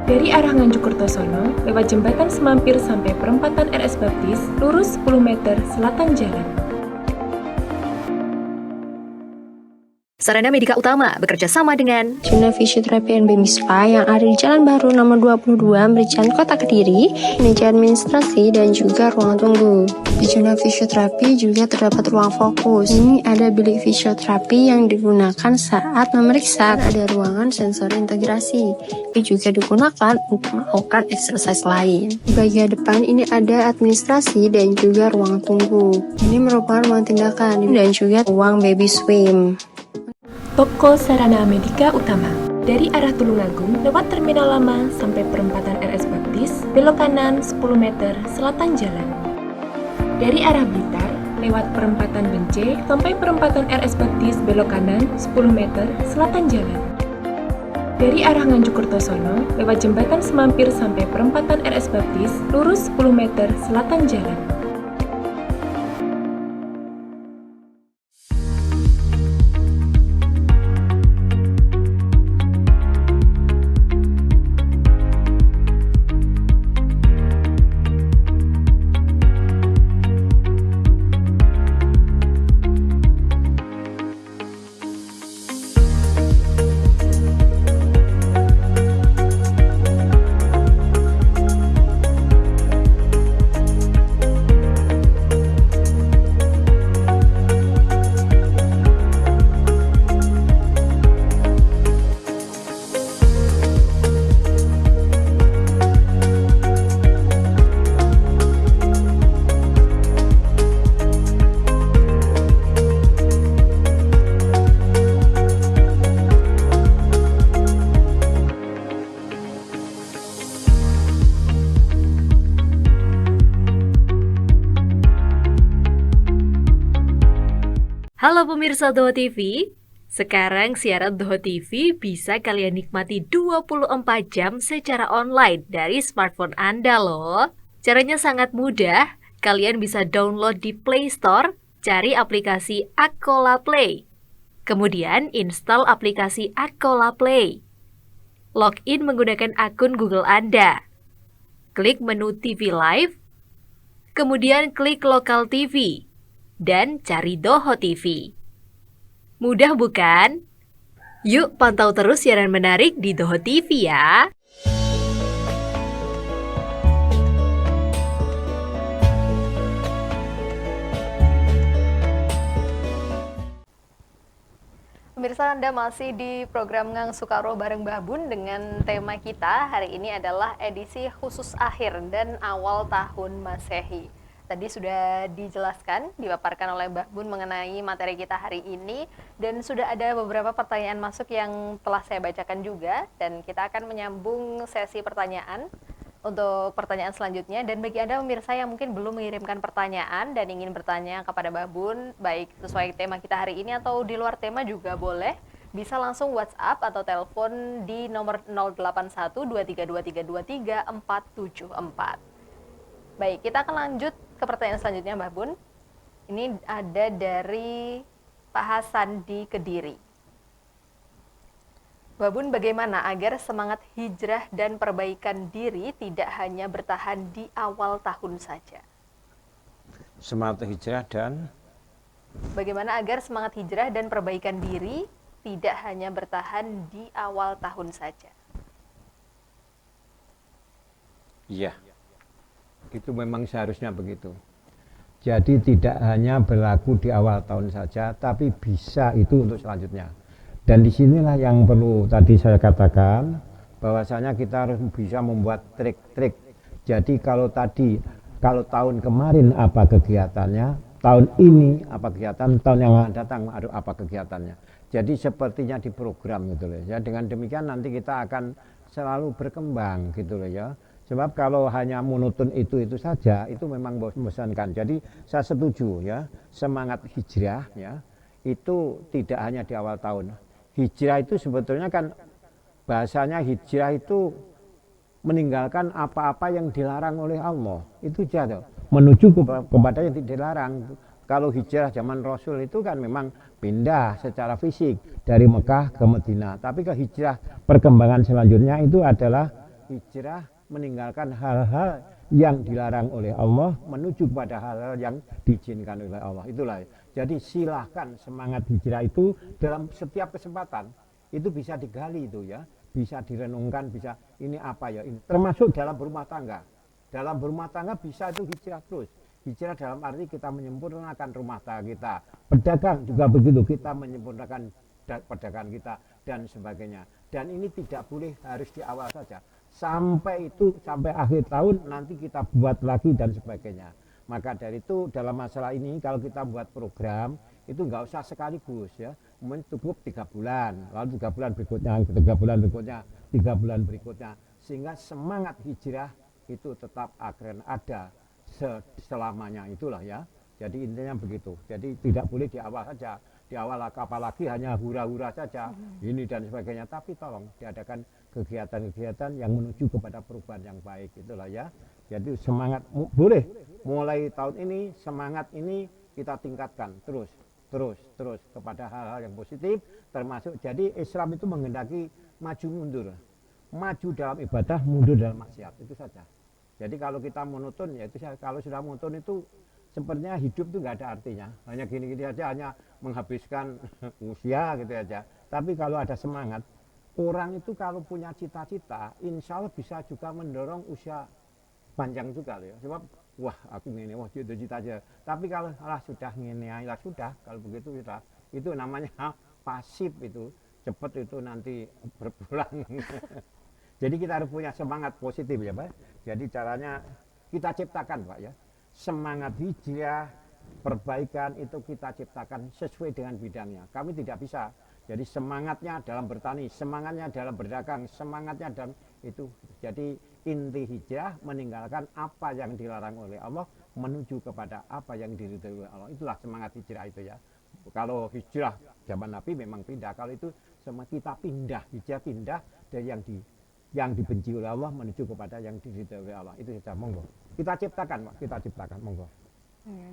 Dari arah Nganjuk Kertosono lewat jembatan Semampir sampai perempatan RS Baptis, lurus 10 meter selatan jalan. Sarana Medika Utama bekerja sama dengan Juna Fisioterapi and Baby Spa yang ada di Jalan Baru nomor 22, Merican, Kota Kediri, meja administrasi dan juga ruang tunggu. Di Juna Fisioterapi juga terdapat ruang fokus. Ini ada bilik fisioterapi yang digunakan saat memeriksa. Ada ruangan sensor integrasi. Ini juga digunakan untuk melakukan exercise lain. Di bagian depan ini ada administrasi dan juga ruang tunggu. Ini merupakan ruang tindakan dan juga ruang baby swim. Toko Sarana Medika Utama. Dari arah Tulungagung lewat Terminal Lama sampai perempatan RS Baptis, belok kanan 10 meter selatan jalan. Dari arah Blitar lewat perempatan Bence sampai perempatan RS Baptis, belok kanan 10 meter selatan jalan. Dari arah Nganjuk Kertosono lewat jembatan Semampir sampai perempatan RS Baptis, lurus 10 meter selatan jalan. Halo pemirsa Doho TV. Sekarang siaran Doho TV bisa kalian nikmati 24 jam secara online dari smartphone Anda loh. Caranya sangat mudah. Kalian bisa download di Play Store, cari aplikasi Akola Play. Kemudian install aplikasi Akola Play. Login menggunakan akun Google Anda. Klik menu TV Live. Kemudian klik Lokal TV. Dan cari Doho TV. Mudah bukan? Yuk pantau terus siaran menarik di Doho TV ya. Pemirsa, Anda masih di program Ngang Sukaro bareng Mbah Bun dengan tema kita hari ini adalah edisi khusus akhir dan awal tahun Masehi. Tadi sudah dijelaskan, dipaparkan oleh Mbah Bun mengenai materi kita hari ini, dan sudah ada beberapa pertanyaan masuk yang telah saya bacakan juga, dan kita akan menyambung sesi pertanyaan untuk pertanyaan selanjutnya. Dan bagi Anda pemirsa yang mungkin belum mengirimkan pertanyaan dan ingin bertanya kepada Mbah Bun, baik sesuai tema kita hari ini atau di luar tema juga boleh, bisa langsung WhatsApp atau telepon di nomor 081232323 474. Baik, kita akan lanjut ke pertanyaan selanjutnya Mbah Bun. Ini ada dari Pak Hasan di Kediri. Mbah Bun, bagaimana agar semangat hijrah dan perbaikan diri tidak hanya bertahan di awal tahun saja? Semangat hijrah dan Bagaimana agar semangat hijrah dan perbaikan diri tidak hanya bertahan di awal tahun saja? iya. Itu memang seharusnya begitu. Jadi tidak hanya berlaku di awal tahun saja, tapi bisa itu untuk selanjutnya. Dan disinilah yang perlu tadi saya katakan, bahwasanya kita harus bisa membuat trik-trik. Jadi kalau tahun kemarin apa kegiatannya, tahun ini apa kegiatan, tahun yang akan datang apa kegiatannya. Jadi sepertinya di program gitu loh ya. Dengan demikian nanti kita akan selalu berkembang gitu loh ya. Sebab kalau hanya monoton itu saja itu memang membosankan. Jadi saya setuju ya, semangat hijrah ya itu tidak hanya di awal tahun. Hijrah itu sebetulnya kan bahasanya hijrah itu meninggalkan apa-apa yang dilarang oleh Allah. Itu jatuh menuju kepada yang tidak dilarang. Kalau hijrah zaman Rasul itu kan memang pindah secara fisik dari Mekah ke Madinah. Tapi ke hijrah perkembangan selanjutnya itu adalah hijrah meninggalkan hal-hal yang dilarang oleh Allah menuju kepada hal-hal yang diizinkan oleh Allah. Itulah. Jadi silahkan semangat hijrah itu dalam setiap kesempatan itu bisa digali itu ya, bisa direnungkan, bisa ini apa ya ini. Termasuk dalam berumah tangga. Dalam berumah tangga bisa itu hijrah terus. Hijrah dalam arti kita menyempurnakan rumah tangga kita. Pedagang juga begitu, kita menyempurnakan pedagang kita dan sebagainya. Dan ini tidak boleh harus di awal saja. Sampai akhir tahun nanti kita buat lagi dan sebagainya. Maka dari itu dalam masalah ini kalau kita buat program itu nggak usah sekaligus ya, mungkin cukup 3 bulan, lalu 3 bulan berikutnya, 3 bulan berikutnya, 3 bulan berikutnya, sehingga semangat hijrah itu tetap akan ada selamanya itulah ya. Jadi intinya begitu. Jadi tidak boleh di awal saja, di awal apalagi hanya hura-hura saja ini dan sebagainya, tapi tolong diadakan kegiatan-kegiatan yang menuju kepada perubahan yang baik itulah ya. Jadi semangat boleh mulai tahun ini, semangat ini kita tingkatkan terus kepada hal-hal yang positif, termasuk jadi Islam itu menghendaki maju mundur, maju dalam ibadah, mundur dalam maksiat, itu saja. Jadi kalau kita monoton ya itu, kalau sudah monoton itu sepertinya hidup itu nggak ada artinya, hanya gini-gini aja, hanya menghabiskan usia gitu aja. Tapi kalau ada semangat, orang itu kalau punya cita-cita, insya Allah bisa juga mendorong usia panjang juga loh ya. Sebab wah aku ngene, wah cita-cita aja. Tapi kalau sudah ngene, sudah kalau begitu itu namanya pasif itu, cepat itu nanti berpulang. Jadi kita harus punya semangat positif ya Pak. Jadi caranya kita ciptakan Pak ya. Semangat hijrah, perbaikan itu kita ciptakan sesuai dengan bidangnya. Kami tidak bisa. Jadi semangatnya dalam bertani, semangatnya dalam berdagang, semangatnya dalam itu. Jadi inti hijrah meninggalkan apa yang dilarang oleh Allah menuju kepada apa yang diridhoi oleh Allah. Itulah semangat hijrah itu ya. Kalau hijrah zaman Nabi memang pindah. Kalau itu sama kita pindah, hijrah pindah dari yang dibenci oleh Allah menuju kepada yang diridhoi oleh Allah. Itu saja, monggo. Kita ciptakan, Pak. Kita ciptakan, monggo.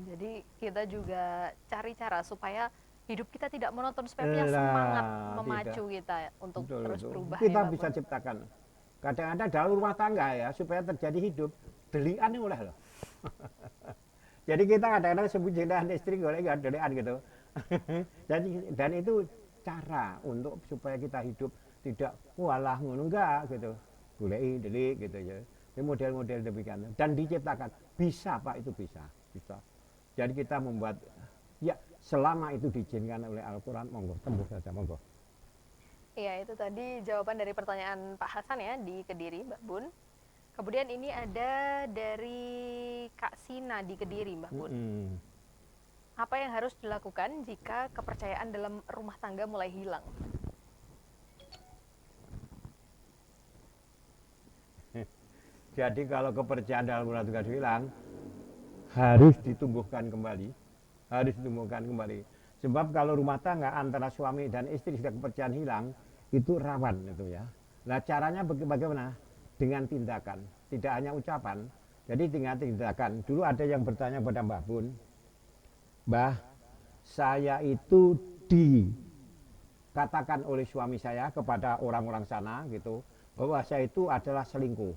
Jadi kita juga cari cara supaya hidup kita tidak monoton, supaya punya semangat memacu kita untuk terus berubah. Kita bisa ciptakan. Kadang-kadang dalam rumah tangga ya, supaya terjadi hidup, delian oleh loh. Jadi kita kadang-kadang sebut dengan istri golek delian gitu. Dan itu cara untuk supaya kita hidup tidak walah ngono enggak gitu. Goleki delik gitu ya. Ini model-model demikian dan diciptakan. Bisa Pak, itu bisa. Jadi kita membuat ya selama itu diizinkan oleh Al-Qur'an, monggo tembus saja monggo. Iya, itu tadi jawaban dari pertanyaan Pak Hasan ya di Kediri, Mbak Bun. Kemudian ini ada dari Kak Sina di Kediri, Mbak Bun. Apa yang harus dilakukan jika kepercayaan dalam rumah tangga mulai hilang? Jadi kalau kepercayaan dalam rumah tangga hilang, harus ditumbuhkan kembali. Sebab kalau rumah tangga antara suami dan istri sudah kepercayaan hilang, itu rawan itu ya. Nah caranya bagaimana? Dengan tindakan, tidak hanya ucapan. Jadi dengan tindakan. Dulu ada yang bertanya kepada Mbah Bun, Mbah, saya itu dikatakan oleh suami saya kepada orang-orang sana gitu, bahwa saya itu adalah selingkuh.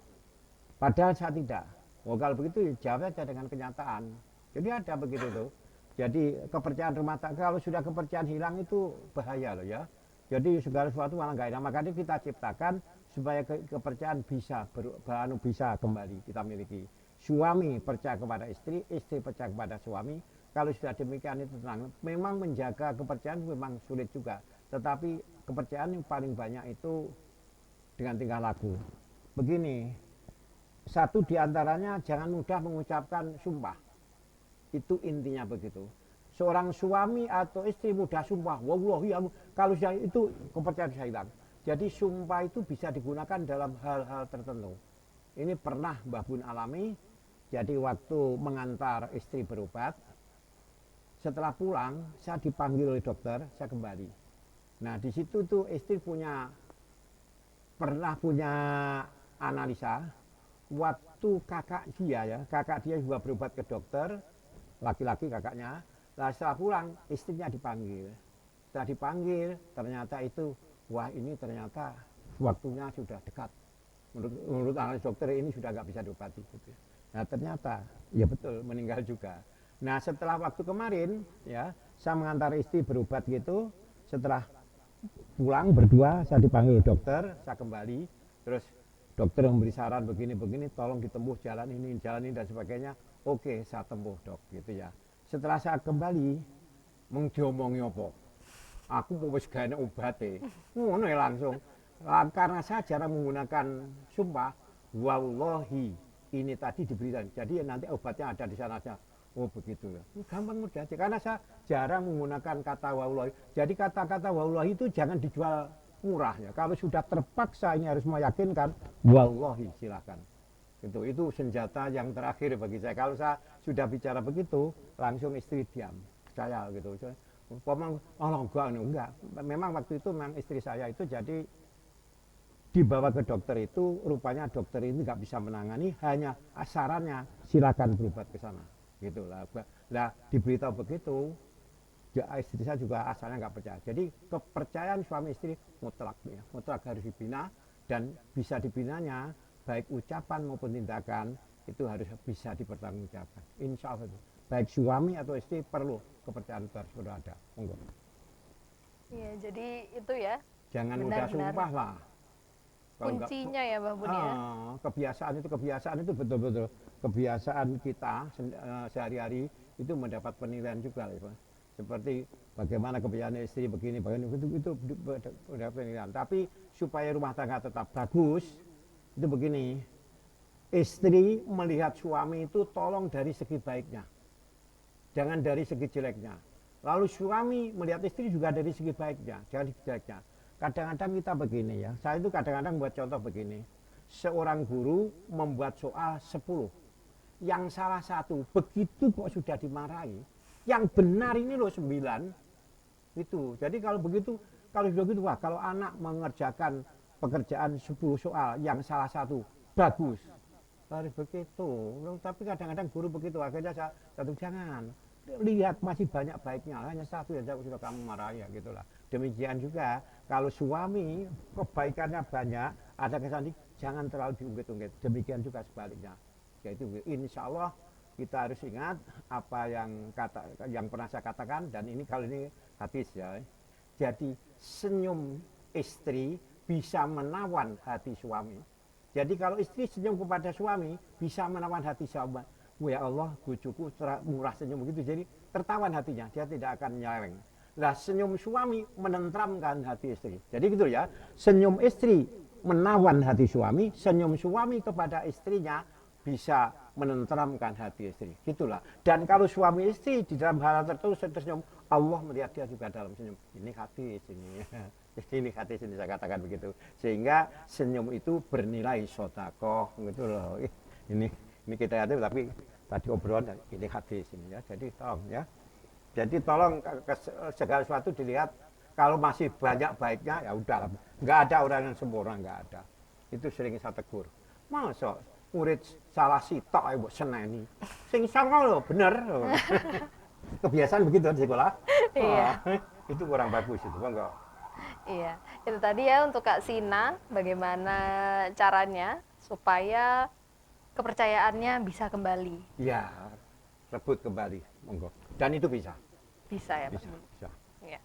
Padahal saya tidak. Oh, kalau begitu jawab saja dengan kenyataan. Jadi ada begitu tuh. Jadi kepercayaan rumah tangga kalau sudah kepercayaan hilang itu bahaya loh ya. Jadi segala sesuatu malah nggak enak. Makanya kita ciptakan supaya kepercayaan bisa bisa kembali kita miliki. Suami percaya kepada istri, istri percaya kepada suami. Kalau sudah demikian itu tenang. Memang menjaga kepercayaan memang sulit juga. Tetapi kepercayaan yang paling banyak itu dengan tingkah laku. Begini, satu diantaranya jangan mudah mengucapkan sumpah. Itu intinya begitu. Seorang suami atau istri mudah sumpah, wallahi kalau saya itu kepercayaan saya hilang. Jadi sumpah itu bisa digunakan dalam hal-hal tertentu. Ini pernah Mbah Bun alami. Jadi waktu mengantar istri berobat, setelah pulang saya dipanggil oleh dokter, saya kembali. Nah di situ tuh istri pernah punya analisa. Waktu kakak dia juga berobat ke dokter, laki-laki kakaknya. Nah setelah pulang istrinya dipanggil. Setelah dipanggil ternyata itu, wah ini ternyata waktunya sudah dekat. Menurut analis dokter ini sudah nggak bisa diobati. Gitu. Nah ternyata ya betul meninggal juga. Nah setelah waktu kemarin ya saya mengantar istri berobat gitu. Setelah pulang berdua saya dipanggil dokter, saya kembali. Terus dokter memberi saran begini-begini, tolong ditempuh jalan ini dan sebagainya. Oke saya tempuh dok gitu ya. Setelah saya kembali, mengjomongi apa? Aku mau wis gawe obate. Ngono ya langsung. Karena saya jarang menggunakan sumpah, wallahi ini tadi diberikan. Jadi nanti obatnya ada di sana saja. Oh begitu ya. Gampang mudah aja. Karena saya jarang menggunakan kata wallahi. Jadi kata-kata wallahi itu jangan dijual murah ya. Kalau sudah terpaksa ini harus meyakinkan, wallahi silakan. Itu senjata yang terakhir bagi saya. Kalau saya sudah bicara begitu, langsung istri diam. Saya gitu. Enggak. Memang waktu itu memang istri saya itu jadi dibawa ke dokter itu, rupanya dokter ini nggak bisa menangani, hanya sarannya silakan berobat ke sana. Gitulah. Nah, diberitahu begitu, istri saya juga asalnya nggak percaya. Jadi kepercayaan suami istri mutlak ya, mutlak harus dibina dan bisa dibinanya baik ucapan maupun tindakan itu harus bisa dipertanggungjawabkan. Insya Allah itu. Baik suami atau istri perlu kepercayaan itu harus ada. Monggo. Iya, jadi itu ya. Jangan mudah sumpah lah. Kuncinya ya Mbah Bun ya. Kebiasaan itu betul-betul kebiasaan kita sehari-hari itu mendapat penilaian juga lah. Seperti bagaimana kebiasaan istri begini itu mendapat penilaian. Tapi supaya rumah tangga tetap bagus itu begini, istri melihat suami itu tolong dari segi baiknya, jangan dari segi jeleknya. Lalu suami melihat istri juga dari segi baiknya, jangan segi jeleknya. Kadang-kadang kita begini ya, saya itu kadang-kadang buat contoh begini, seorang guru membuat soal 10, yang salah satu, begitu kok sudah dimarahi, yang benar ini loh 9, itu. Jadi kalau begitu, kalau sudah gitu, wah kalau anak mengerjakan pekerjaan 10 soal yang salah satu bagus harus begitu. Tapi kadang-kadang guru begitu, akhirnya satu jangan lihat masih banyak baiknya, hanya satu yang sudah kamu marahi ya gitulah. Demikian juga kalau suami kebaikannya banyak, ada kesan jangan terlalu diungkit-ungkit. Demikian juga sebaliknya. Yaitu insya Allah kita harus ingat apa yang pernah saya katakan, dan ini kali ini hadis ya. Jadi senyum istri bisa menawan hati suami. Jadi kalau istri senyum kepada suami bisa menawan hati suami. Oh ya Allah, bujuku murah senyum begitu, jadi tertawan hatinya, dia tidak akan nyeleweng. Nah senyum suami menenteramkan hati istri. Jadi gitu ya, senyum istri menawan hati suami, senyum suami kepada istrinya bisa menenteramkan hati istri. Gitulah. Dan kalau suami istri di dalam hal tertentu tersenyum, Allah melihat dia juga dalam senyum. Ini hati sini. Ini hati sini saya katakan begitu. Sehingga senyum itu bernilai sedekah gitu loh. Ini kita hati, tapi tadi obrolan ini hati sini ya. Jadi tolong ya. Jadi tolong segala sesuatu dilihat, kalau masih banyak baiknya ya udah. Enggak ada orang yang sempurna, enggak ada. Itu sering saya tegur. Masa murid salah sitok ae mbok seneni. Sing sanga lho bener. Kebiasaan begitu di sekolah. Iya. Itu kurang bagus itu, enggak. Iya, itu tadi ya untuk Kak Sina, bagaimana caranya supaya kepercayaannya bisa kembali. Iya, rebut kembali, monggo. Dan itu bisa. Bisa ya, Pak? Bisa. Iya.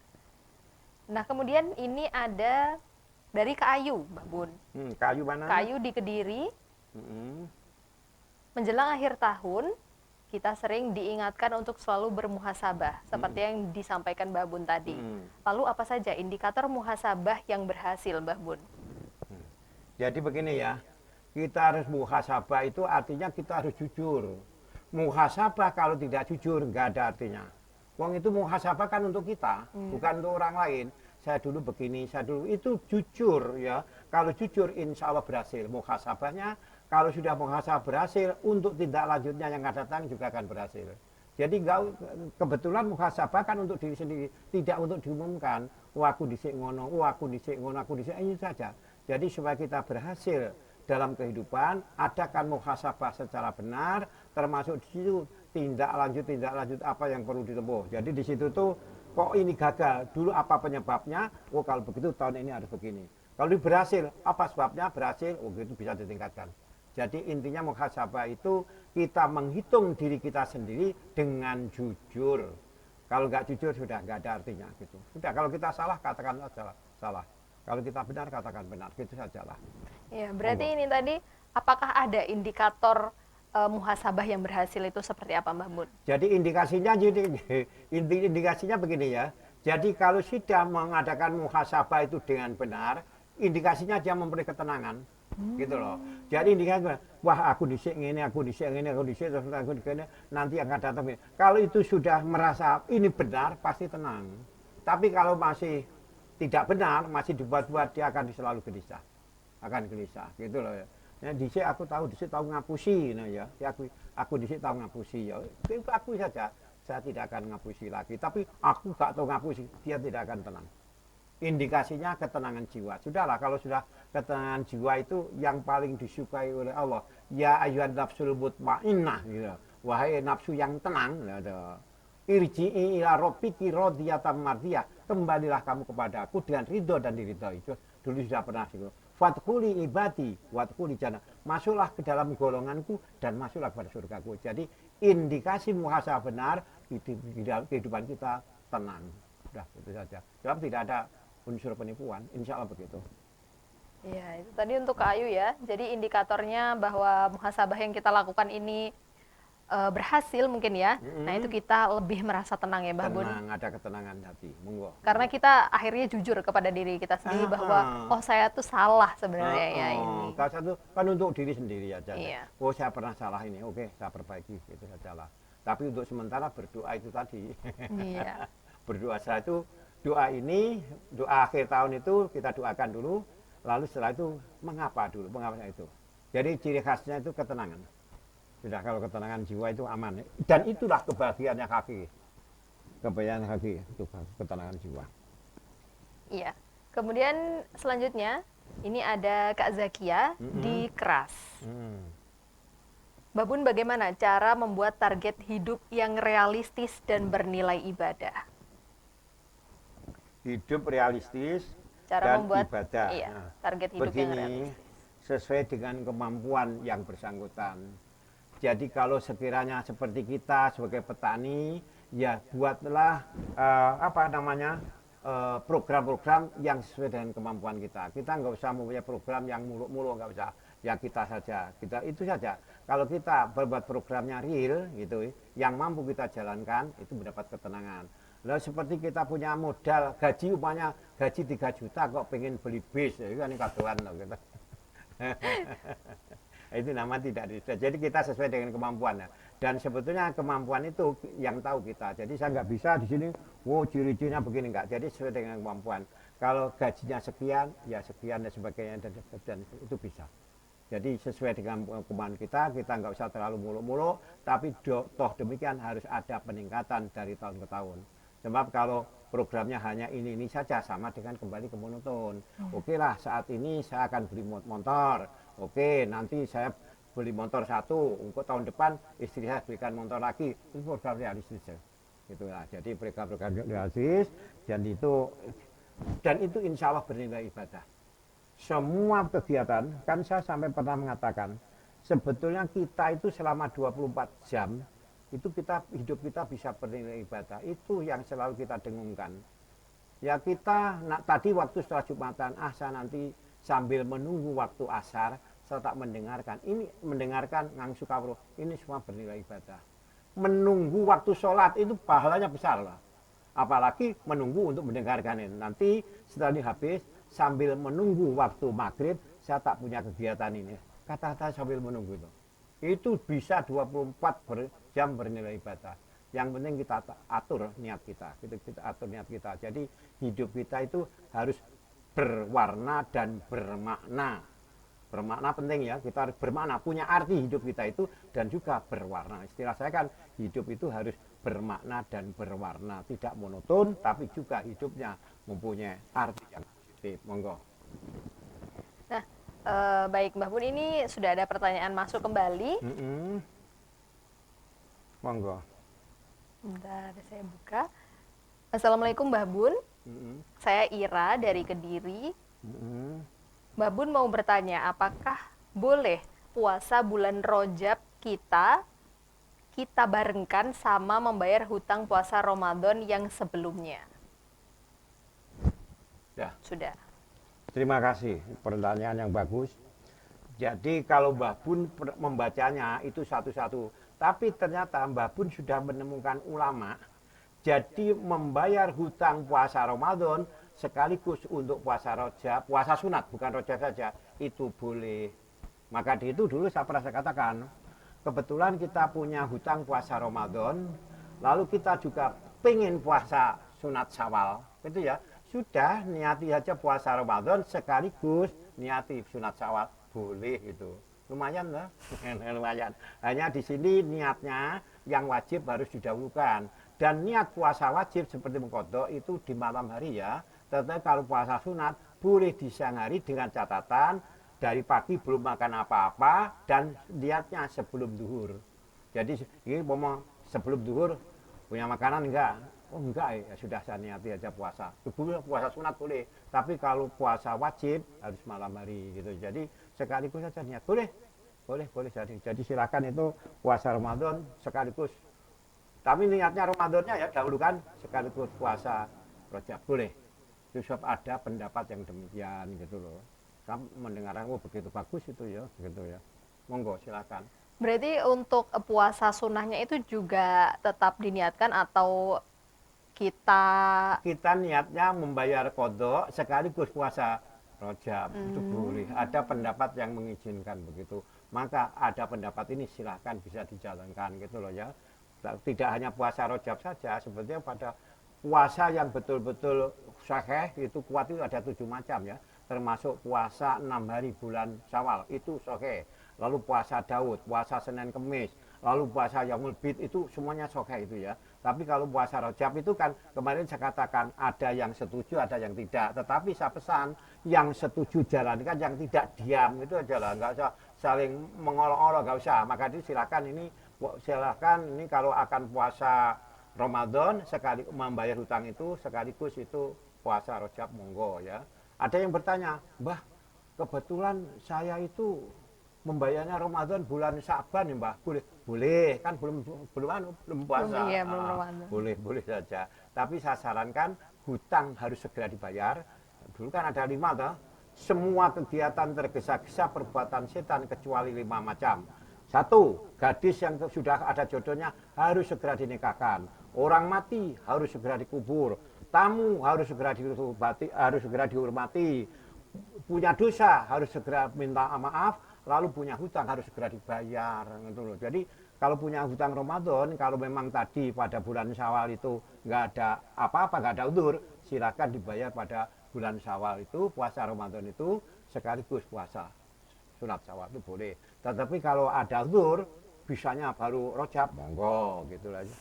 Nah, kemudian ini ada dari kayu, Mbak Bun. Kayu mana? Kayu di Kediri. Mm-mm. Menjelang akhir tahun, kita sering diingatkan untuk selalu bermuhasabah, seperti yang disampaikan Mbah Bun tadi. Lalu apa saja indikator muhasabah yang berhasil, Mbah Bun? Jadi begini ya, kita harus muhasabah itu artinya kita harus jujur. Muhasabah kalau tidak jujur nggak ada artinya. Wong itu muhasabah kan untuk kita, bukan untuk orang lain. Saya dulu begini, saya dulu itu jujur ya. Kalau jujur insya Allah berhasil muhasabahnya. Kalau sudah muhasabah berhasil, untuk tindak lanjutnya yang akan datang juga akan berhasil. Jadi kebetulan muhasabah kan untuk diri sendiri, tidak untuk diumumkan. Wah aku dhisik ngono, wah aku dhisik ngono, aku dhisik ini saja. Jadi supaya kita berhasil dalam kehidupan, adakan muhasabah secara benar, termasuk di situ tindak lanjut apa yang perlu ditempuh. Jadi di situ tuh kok ini gagal, dulu apa penyebabnya? Oh kalau begitu tahun ini harus begini. Kalau berhasil, apa sebabnya berhasil? Oh itu bisa ditingkatkan. Jadi intinya muhasabah itu kita menghitung diri kita sendiri dengan jujur. Kalau nggak jujur sudah nggak ada artinya gitu. Sudah kalau kita salah katakan salah. Kalau kita benar katakan benar, gitu sajalah. Ya, berarti ini tadi apakah ada indikator muhasabah yang berhasil itu seperti apa, Mbah Bun? Jadi indikasinya begini ya. Jadi kalau sudah mengadakan muhasabah itu dengan benar, indikasinya dia memberi ketenangan. Gitu loh. Jadi indikasinya, wah aku dhisik ngene, aku dhisik terus aku ngene, nanti akan datang. Kalau itu sudah merasa ini benar, pasti tenang. Tapi kalau masih tidak benar, masih dibuat-buat, dia akan selalu gelisah. Akan gelisah, gitu loh ya. Nah, dhisik aku tahu ngapusi, nah ya. Aku dhisik tahu ngapusi ya. Itu aku saja. Saya tidak akan ngapusi lagi. Tapi aku gak tahu ngapusi, dia tidak akan tenang. Indikasinya ketenangan jiwa. Sudahlah kalau sudah ketenangan jiwa itu yang paling disukai oleh Allah. Ya ayyuhan nafsul mutmainnah gitu. Wahai nafsu yang tenang gitu. Irji'i ila rabbiki radiyatan mardiyah. Kembalilah kamu kepada aku dengan ridho dan diridhoi. Itu dulu sudah pernah gitu. Fadkhuli ibadi wadkhuli jannah. Masuklah ke dalam golonganku dan masuklah kepada surgaku. Jadi indikasi muhasabah benar di dalam kehidupan kita tenang. Sudah itu saja. Sebab tidak ada unsur penipuan, insya Allah begitu. Ya, itu tadi untuk Kak Ayu ya. Jadi indikatornya bahwa muhasabah yang kita lakukan ini berhasil mungkin ya. Nah itu kita lebih merasa tenang ya, Mbah Bun. Tenang, ada ketenangan hati, monggo. Karena kita akhirnya jujur kepada diri kita sendiri bahwa oh saya tuh salah sebenarnya ya ini. Kalau satu kan untuk diri sendiri aja. Iya. Oh saya pernah salah ini, oke saya perbaiki, itu sajalah. Tapi untuk sementara berdoa itu tadi. Iya. Berdoa setelah itu doa ini, doa akhir tahun itu kita doakan dulu, lalu setelah itu mengapa itu. Jadi ciri khasnya itu ketenangan. Sudah kalau ketenangan jiwa itu aman. Dan itulah kebahagiaannya kaki. Kebahagiaan kaki itu ketenangan jiwa. Iya. Kemudian selanjutnya ini ada Kak Zakia di Keras. Mbak Bun, bagaimana cara membuat target hidup yang realistis dan bernilai ibadah? Hidup realistis Cara dan membuat ibadah. iya, Nah, target hidup yang begini, realistis. sesuai dengan kemampuan yang bersangkutan. Jadi kalau sekiranya seperti kita sebagai petani, ya buatlah program-program yang sesuai dengan kemampuan kita. Kita nggak usah mempunyai program yang muluk-muluk, nggak usah. Ya kita saja, kita itu saja. Kalau kita berbuat programnya real, gitu, yang mampu kita jalankan, itu mendapat ketenangan. Lalu seperti kita punya modal gaji, umpamanya gaji 3 juta kok pengen beli bis, itu kan kadoan loh gitu. Itu nama tidak bisa. Jadi kita sesuai dengan kemampuan. Dan sebetulnya kemampuan itu yang tahu kita. Jadi saya nggak bisa di sini, ciri-cirinya begini nggak. Jadi sesuai dengan kemampuan. Kalau gajinya sekian, ya sekian dan sebagainya dan itu bisa. Jadi sesuai dengan kemampuan kita nggak usah terlalu muluk-muluk, tapi toh demikian harus ada peningkatan dari tahun ke tahun. Sebab kalau programnya hanya ini saja sama dengan kembali ke monoton. Oke lah saat ini saya akan beli motor. Oke nanti saya beli motor 1, untuk tahun depan istri saya belikan motor lagi. Itu program realistis ya. Itulah. Jadi program realistis dan itu insya Allah bernilai ibadah. Semua kegiatan, kan saya sampai pernah mengatakan, sebetulnya kita itu selama 24 jam, itu hidup kita bisa bernilai ibadah. Itu yang selalu kita dengungkan. Ya kita, tadi waktu setelah Jumatan, saya nanti sambil menunggu waktu asar, serta mendengarkan. Ini mendengarkan ngang sukawruh, ini semua bernilai ibadah. menunggu waktu sholat itu pahalanya besar lah. Apalagi menunggu untuk mendengarkan ini. Nanti setelah ini habis, sambil menunggu waktu maghrib, saya tak punya kegiatan ini. Kata-kata sambil menunggu itu bisa 24 jam bernilai ibadah. Yang penting kita atur niat kita. Kita atur niat kita. Jadi hidup kita itu harus berwarna dan bermakna. Bermakna penting ya, kita harus bermakna, punya arti hidup kita itu dan juga berwarna. Istilah saya kan hidup itu harus bermakna dan berwarna, tidak monoton tapi juga hidupnya mempunyai arti yang positif. Monggo. Nah, baik Mbah Bun, ini sudah ada pertanyaan masuk kembali. Monggo. Bentar, saya buka. Assalamualaikum Mbah Bun, saya Ira dari Kediri. Mbah Bun mau bertanya, apakah boleh puasa bulan Rajab kita barengkan sama membayar hutang puasa Ramadan yang sebelumnya? Ya. Sudah. Terima kasih, pertanyaan yang bagus. Jadi kalau Mbah Bun membacanya itu satu-satu, tapi ternyata Mbah Bun sudah menemukan ulama, jadi membayar hutang puasa Ramadan sekaligus untuk puasa Rajab, puasa sunat, bukan Rajab saja, itu boleh. Maka di itu dulu saya pernah katakan, kebetulan kita punya hutang puasa Ramadan, lalu kita juga pengen puasa sunat Syawal, gitu ya. Sudah niati aja puasa Ramadan sekaligus niati sunat Syawal, boleh itu. Lumayan lah, lumayan. Hanya di sini niatnya yang wajib harus didahulukan. Dan niat puasa wajib seperti mengkodok itu di malam hari ya. Tetapi kalau puasa sunat boleh di siang hari dengan catatan dari pagi belum makan apa-apa dan niatnya sebelum duhur. Jadi ini ngomong sebelum duhur punya makanan enggak? Oh enggak ya sudah saya niati aja puasa. Puasa sunat boleh, tapi kalau puasa wajib harus malam hari gitu. Jadi sekaligus saja niat boleh jadi. Jadi silakan itu puasa Ramadan sekaligus. Tapi niatnya Ramadannya ya dahulukan sekaligus puasa Rajab boleh. Sebab ada pendapat yang demikian gitu loh. Kamu mendengarkan, oh begitu bagus itu ya, gitu ya. Monggo silakan. Berarti untuk puasa sunnahnya itu juga tetap diniatkan atau kita niatnya membayar kodok sekaligus puasa Rajab itu boleh. Ada pendapat yang mengizinkan begitu. Maka ada pendapat ini silahkan bisa dijalankan gitu loh ya. Tidak hanya puasa Rajab saja, sebetulnya pada puasa yang betul-betul sahih itu kuat itu ada 7 macam ya, termasuk puasa 6 hari bulan Syawal itu sahih, lalu puasa Daud, puasa Senin Kemis, lalu puasa Yaumul Bid itu semuanya sahih itu ya. Tapi kalau puasa Rajab itu kan kemarin saya katakan ada yang setuju ada yang tidak, tetapi saya pesan yang setuju jalankan, yang tidak diam itu aja lah, nggak usah saling mengolok-olok, nggak usah. Maka itu silakan ini kalau akan puasa Ramadan sekali membayar hutang itu sekaligus itu puasa Rajab monggo ya. Ada yang bertanya, Mbah, kebetulan saya itu membayarnya Ramadan bulan Syaban ya Mbah, boleh kan belum puasa. Belum Ramadan. Boleh saja. Tapi saya sarankan hutang harus segera dibayar. Dulu kan ada 5 toh. Semua kegiatan tergesa-gesa perbuatan setan kecuali 5 macam. 1, gadis yang sudah ada jodohnya harus segera dinikahkan. Orang mati harus segera dikubur. Tamu harus segera dihormati. Punya dosa harus segera minta maaf. Lalu punya hutang harus segera dibayar. Gitu loh. Jadi kalau punya hutang Ramadan, kalau memang tadi pada bulan Syawal itu nggak ada apa-apa, nggak ada udzur, silakan dibayar pada bulan Syawal itu, puasa Ramadan itu sekaligus puasa sunat Syawal itu boleh. Tetapi kalau ada udzur, bisanya baru Rajab, monggo gitu aja.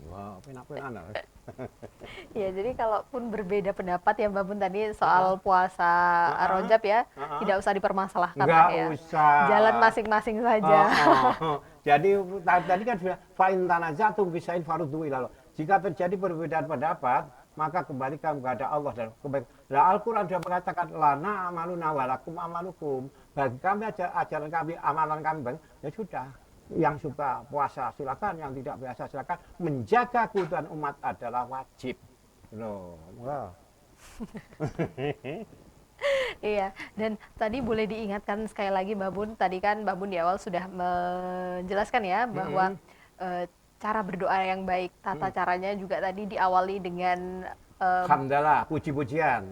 Wah, penak-penak. Ya, jadi kalaupun berbeda pendapat ya Mbak Bun tadi soal puasa Rajab ya, tidak usah dipermasalahkan Nggak ya. usah. Jalan masing-masing saja. Jadi tadi kan sudah fa'in tanazatum bisain farudhu ilallah. Jika terjadi perbedaan pendapat, maka kembalikan kepada Allah dan kebaikan. Nah, Al-Quran sudah mengatakan lana amaluna walakum amalukum. Bagi kami ajaran kami, amalan kami, ya sudah. Yang suka puasa silakan, yang tidak biasa silakan. Menjaga keutuhan umat adalah wajib. Loh, wow. Iya, dan tadi boleh diingatkan sekali lagi Mbak Bun, tadi kan Mbak Bun di awal sudah menjelaskan ya bahwa cara berdoa yang baik. Tata caranya juga tadi diawali dengan Hamdalah, puji-pujian.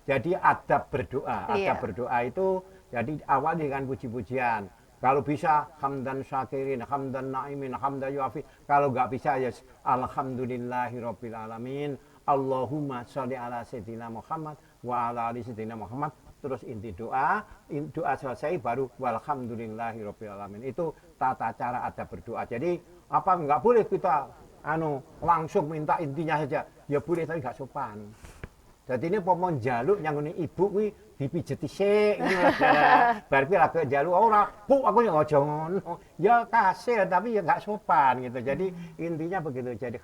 Jadi adab berdoa. Iya. Adab berdoa itu jadi awal dengan puji-pujian. Kalau bisa hamdan syakirin, hamdan na'imin, hamdan yuafi. Kalau nggak bisa ya alhamdulillahirabbil alamin. Allahumma sholli ala sayyidina Muhammad wa ala ali sayyidina Muhammad. Terus inti doa, doa selesai baru walhamdulillahirabbil alamin. Itu tata cara adab berdoa. Jadi apa nggak boleh kita langsung minta intinya saja. Ya boleh tapi gak sopan. Jadi ini pomon jaluk yang ini ibu kuwi dipijeti sik ngono. Bar kuwi lagi jaluk ora, Bu aku yang aja ngono. Ya kasih tapi ya gak sopan gitu. Jadi intinya begitu. Jadi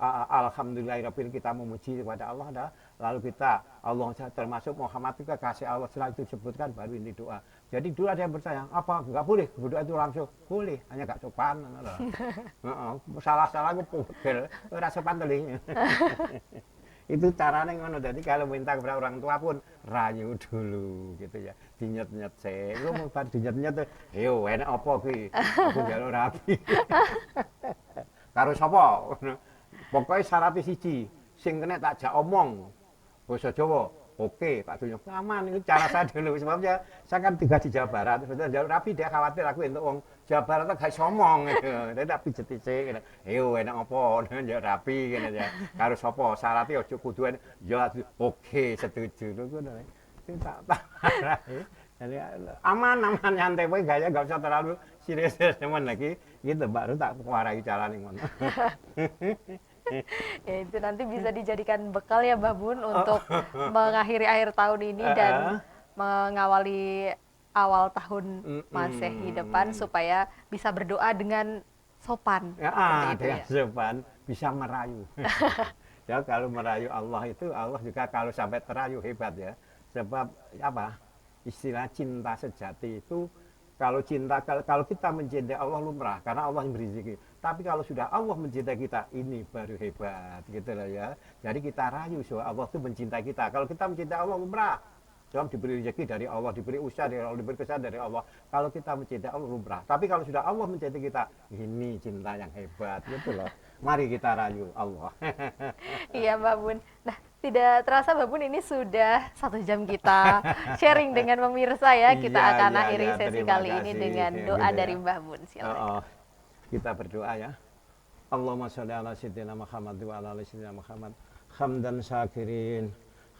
alhamdulillahirabbil kita memuji kepada Allah dah. Lalu kita Allah termasuk Muhammad juga kasih Allah setelah itu sebutkan baru ini doa. Jadi dulu ada yang bertanya, apa enggak boleh berdoa itu langsung? Boleh, hanya gak sopan ngono. Salah-salah ku pegel, ora sopan teli. Itu caranya ngono. Jadi kalau minta kepada orang tua pun rayu dulu gitu ya. Dinyet-nyet sik. Lu mau bar dinyet-nyet, "Yo, enak apa kuwi? Aku njaluk rapi." Karo sapa? Pokoke syarat siji, sing kena tak jak omong. Basa Jawa, oke Pak Dunyo. Aman, itu cara saya dulu. Sebabnya saya kan tinggal di Jawa Barat. Sebetulnya jalur rapi dia khawatir aku untuk orang Jawa Barat gak somong gitu. Dia tak pijet-pijet gitu. Ayo enak apa jalur rapi gitu ya. Karo sapa syaratnya ojo kuduan ya oke setuju. Itu tak jadi aman nyantai wae gaya gak usah terlalu serius teman lagi gitu baru tak warai carane ngono. Ya itu nanti bisa dijadikan bekal ya Mbah Bun untuk mengakhiri akhir tahun ini dan mengawali awal tahun Masehi depan supaya bisa berdoa dengan sopan. Ya, Seperti itu dengan ya. sopan bisa merayu. Ya kalau merayu Allah itu Allah juga kalau sampai terayu hebat ya. Sebab apa? Istilah cinta sejati itu kalau kita mencintai Allah lumrah karena Allah yang beri rezeki. Tapi kalau sudah Allah mencintai kita, ini baru hebat gitu loh ya. Jadi kita rayu soal Allah itu mencintai kita. Kalau kita mencintai Allah lumrah. Sebab diberi rezeki dari Allah, diberi usaha dari Allah, diberi kesehatan dari Allah. Kalau kita mencintai Allah lumrah. Tapi kalau sudah Allah mencintai kita, ini cinta yang hebat gitu loh. Mari kita rayu Allah. Iya Mbak Bun. Nah, tidak terasa Mbak Bun ini sudah 1 jam kita sharing dengan pemirsa ya. Kita Iya, akan iya, akhiri iya, sesi terima kali ini kasih. dengan Gitu doa ya. dari Mbah Bun. Silakan. Kita berdoa ya. Allahumma sholli ala sayyidina Muhammad wa ala ali sayyidina Muhammad. Hamdan syakirin,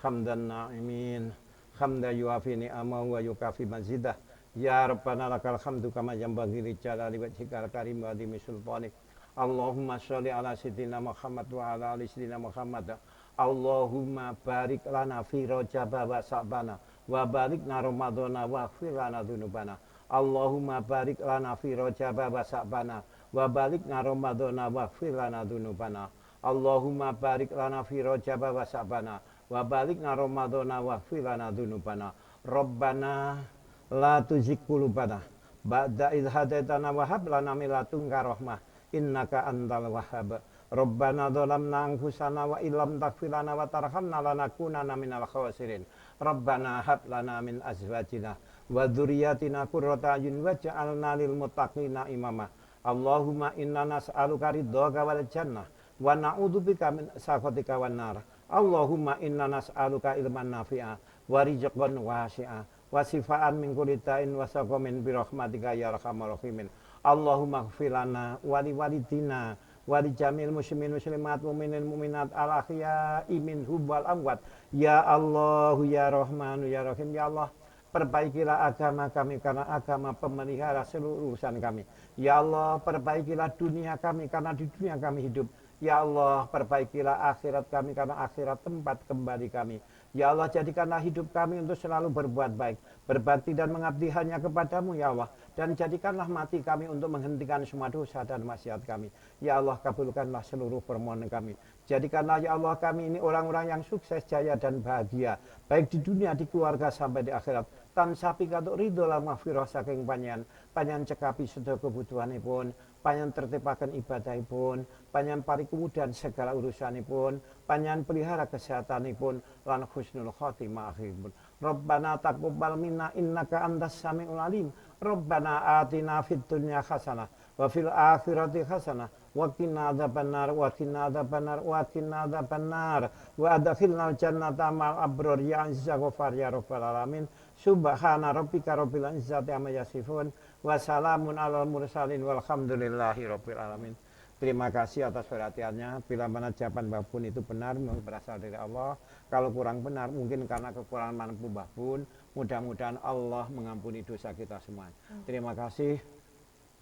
hamdan na'imin, hamdan yuafi ni'amahu wa yukafi mazidah. Ya Rabbana lakal hamdu kama yanbaghi li jalali wajhikal karim wa adhimi sultanik. Allahumma sholli ala sayyidina Muhammad wa ala ali sayyidina Muhammad. Allahumma barik lana fi Rajab wa Sa'bana wa barikna Ramadhana wa ighfir lana dzunubana. Allahumma barik lana fi Rajab wa Sa'bana wa barikna Ramadhana wa ighfir lana dzunubana. Allahumma barik lana fi Rajab wa Sa'bana wa barikna Ramadhana wa ighfir lana dzunubana. Rabbana la tuzigh qulubana ba'da idh hadaitana wa hab lana min ladunka rahmah innaka antal wahhab. Rabbana dhalamna anfusana wa illam taghfir lana wa tarhamna lanakunanna minal khasirin. Rabbana hab lana min azwajina wa dzurriyyatina qurrata a'yun waj'alna lil muttaqina imama. Allahumma inna nas'aluka ridhaka wal jannah wa na'udzubika min sakhatika wan nar. Allahumma inna nas'aluka ilman nafi'a wa rizqan wasi'a wa sifaan min kulli da'in wa saqamin bi rahmatika ya arhamar rahimin. Allahumma ighfir lana wa li walidina wa li jamil muslimin muslimat mu'minin mu'minat al ahya'i minhum wal amwat. Ya Allah ya Rahman ya Rahim. Ya Allah, perbaikilah agama kami karena agama pemelihara seluruh urusan kami. Ya Allah, perbaikilah dunia kami karena di dunia kami hidup. Ya Allah, perbaikilah akhirat kami karena akhirat tempat kembali kami. Ya Allah, jadikanlah hidup kami untuk selalu berbuat baik, berbakti dan mengabdi hanya kepadamu ya Allah. Dan jadikanlah mati kami untuk menghentikan semua dosa dan maksiat kami. Ya Allah, kabulkanlah seluruh permohonan kami. Jadikanlah ya Allah kami ini orang-orang yang sukses, jaya dan bahagia, baik di dunia, di keluarga sampai di akhirat. Tan sapi katuk ridho lan mahfirah saking panjenengan cekapi sedaya kebutuhanipun, panjenengan tertipaken ibadahipun, panjenengan pari kemudahan segala urusanipun, panjenengan pelihara kesehatanipun lan husnul khotimah akhiripun. Rabbana taqabbal minna innaka antas samiul alim. Rabbana atina fid dunya hasanah wa fil akhirati hasanah وقنا عذاب النار وقنا عذاب النار وقنا عذاب النار وأدخلنا الجنة مع الأبرار يا عزيز غفار يا رب العالمين سبحان ربك رب العزة عما يصفون وسلام على المرسلين walhamdulillahi rabbil alamin. Terima kasih atas perhatiannya. Bila mana jawaban Mbah Bun itu benar, berasal dari Allah. Kalau kurang benar, mungkin karena kekurangan mampu Mbah Bun. Mudah-mudahan Allah mengampuni dosa kita semua. Terima kasih.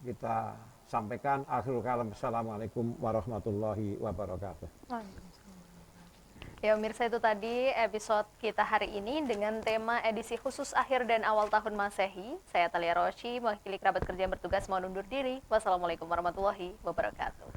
Kita sampaikan akhirul kalam. Assalamualaikum warahmatullahi wabarakatuh. Ya pemirsa, itu tadi episode kita hari ini dengan tema edisi khusus akhir dan awal tahun Masehi. Saya Thalia Rosy, mewakili kerabat kerja yang bertugas mau undur diri. Wassalamualaikum warahmatullahi wabarakatuh.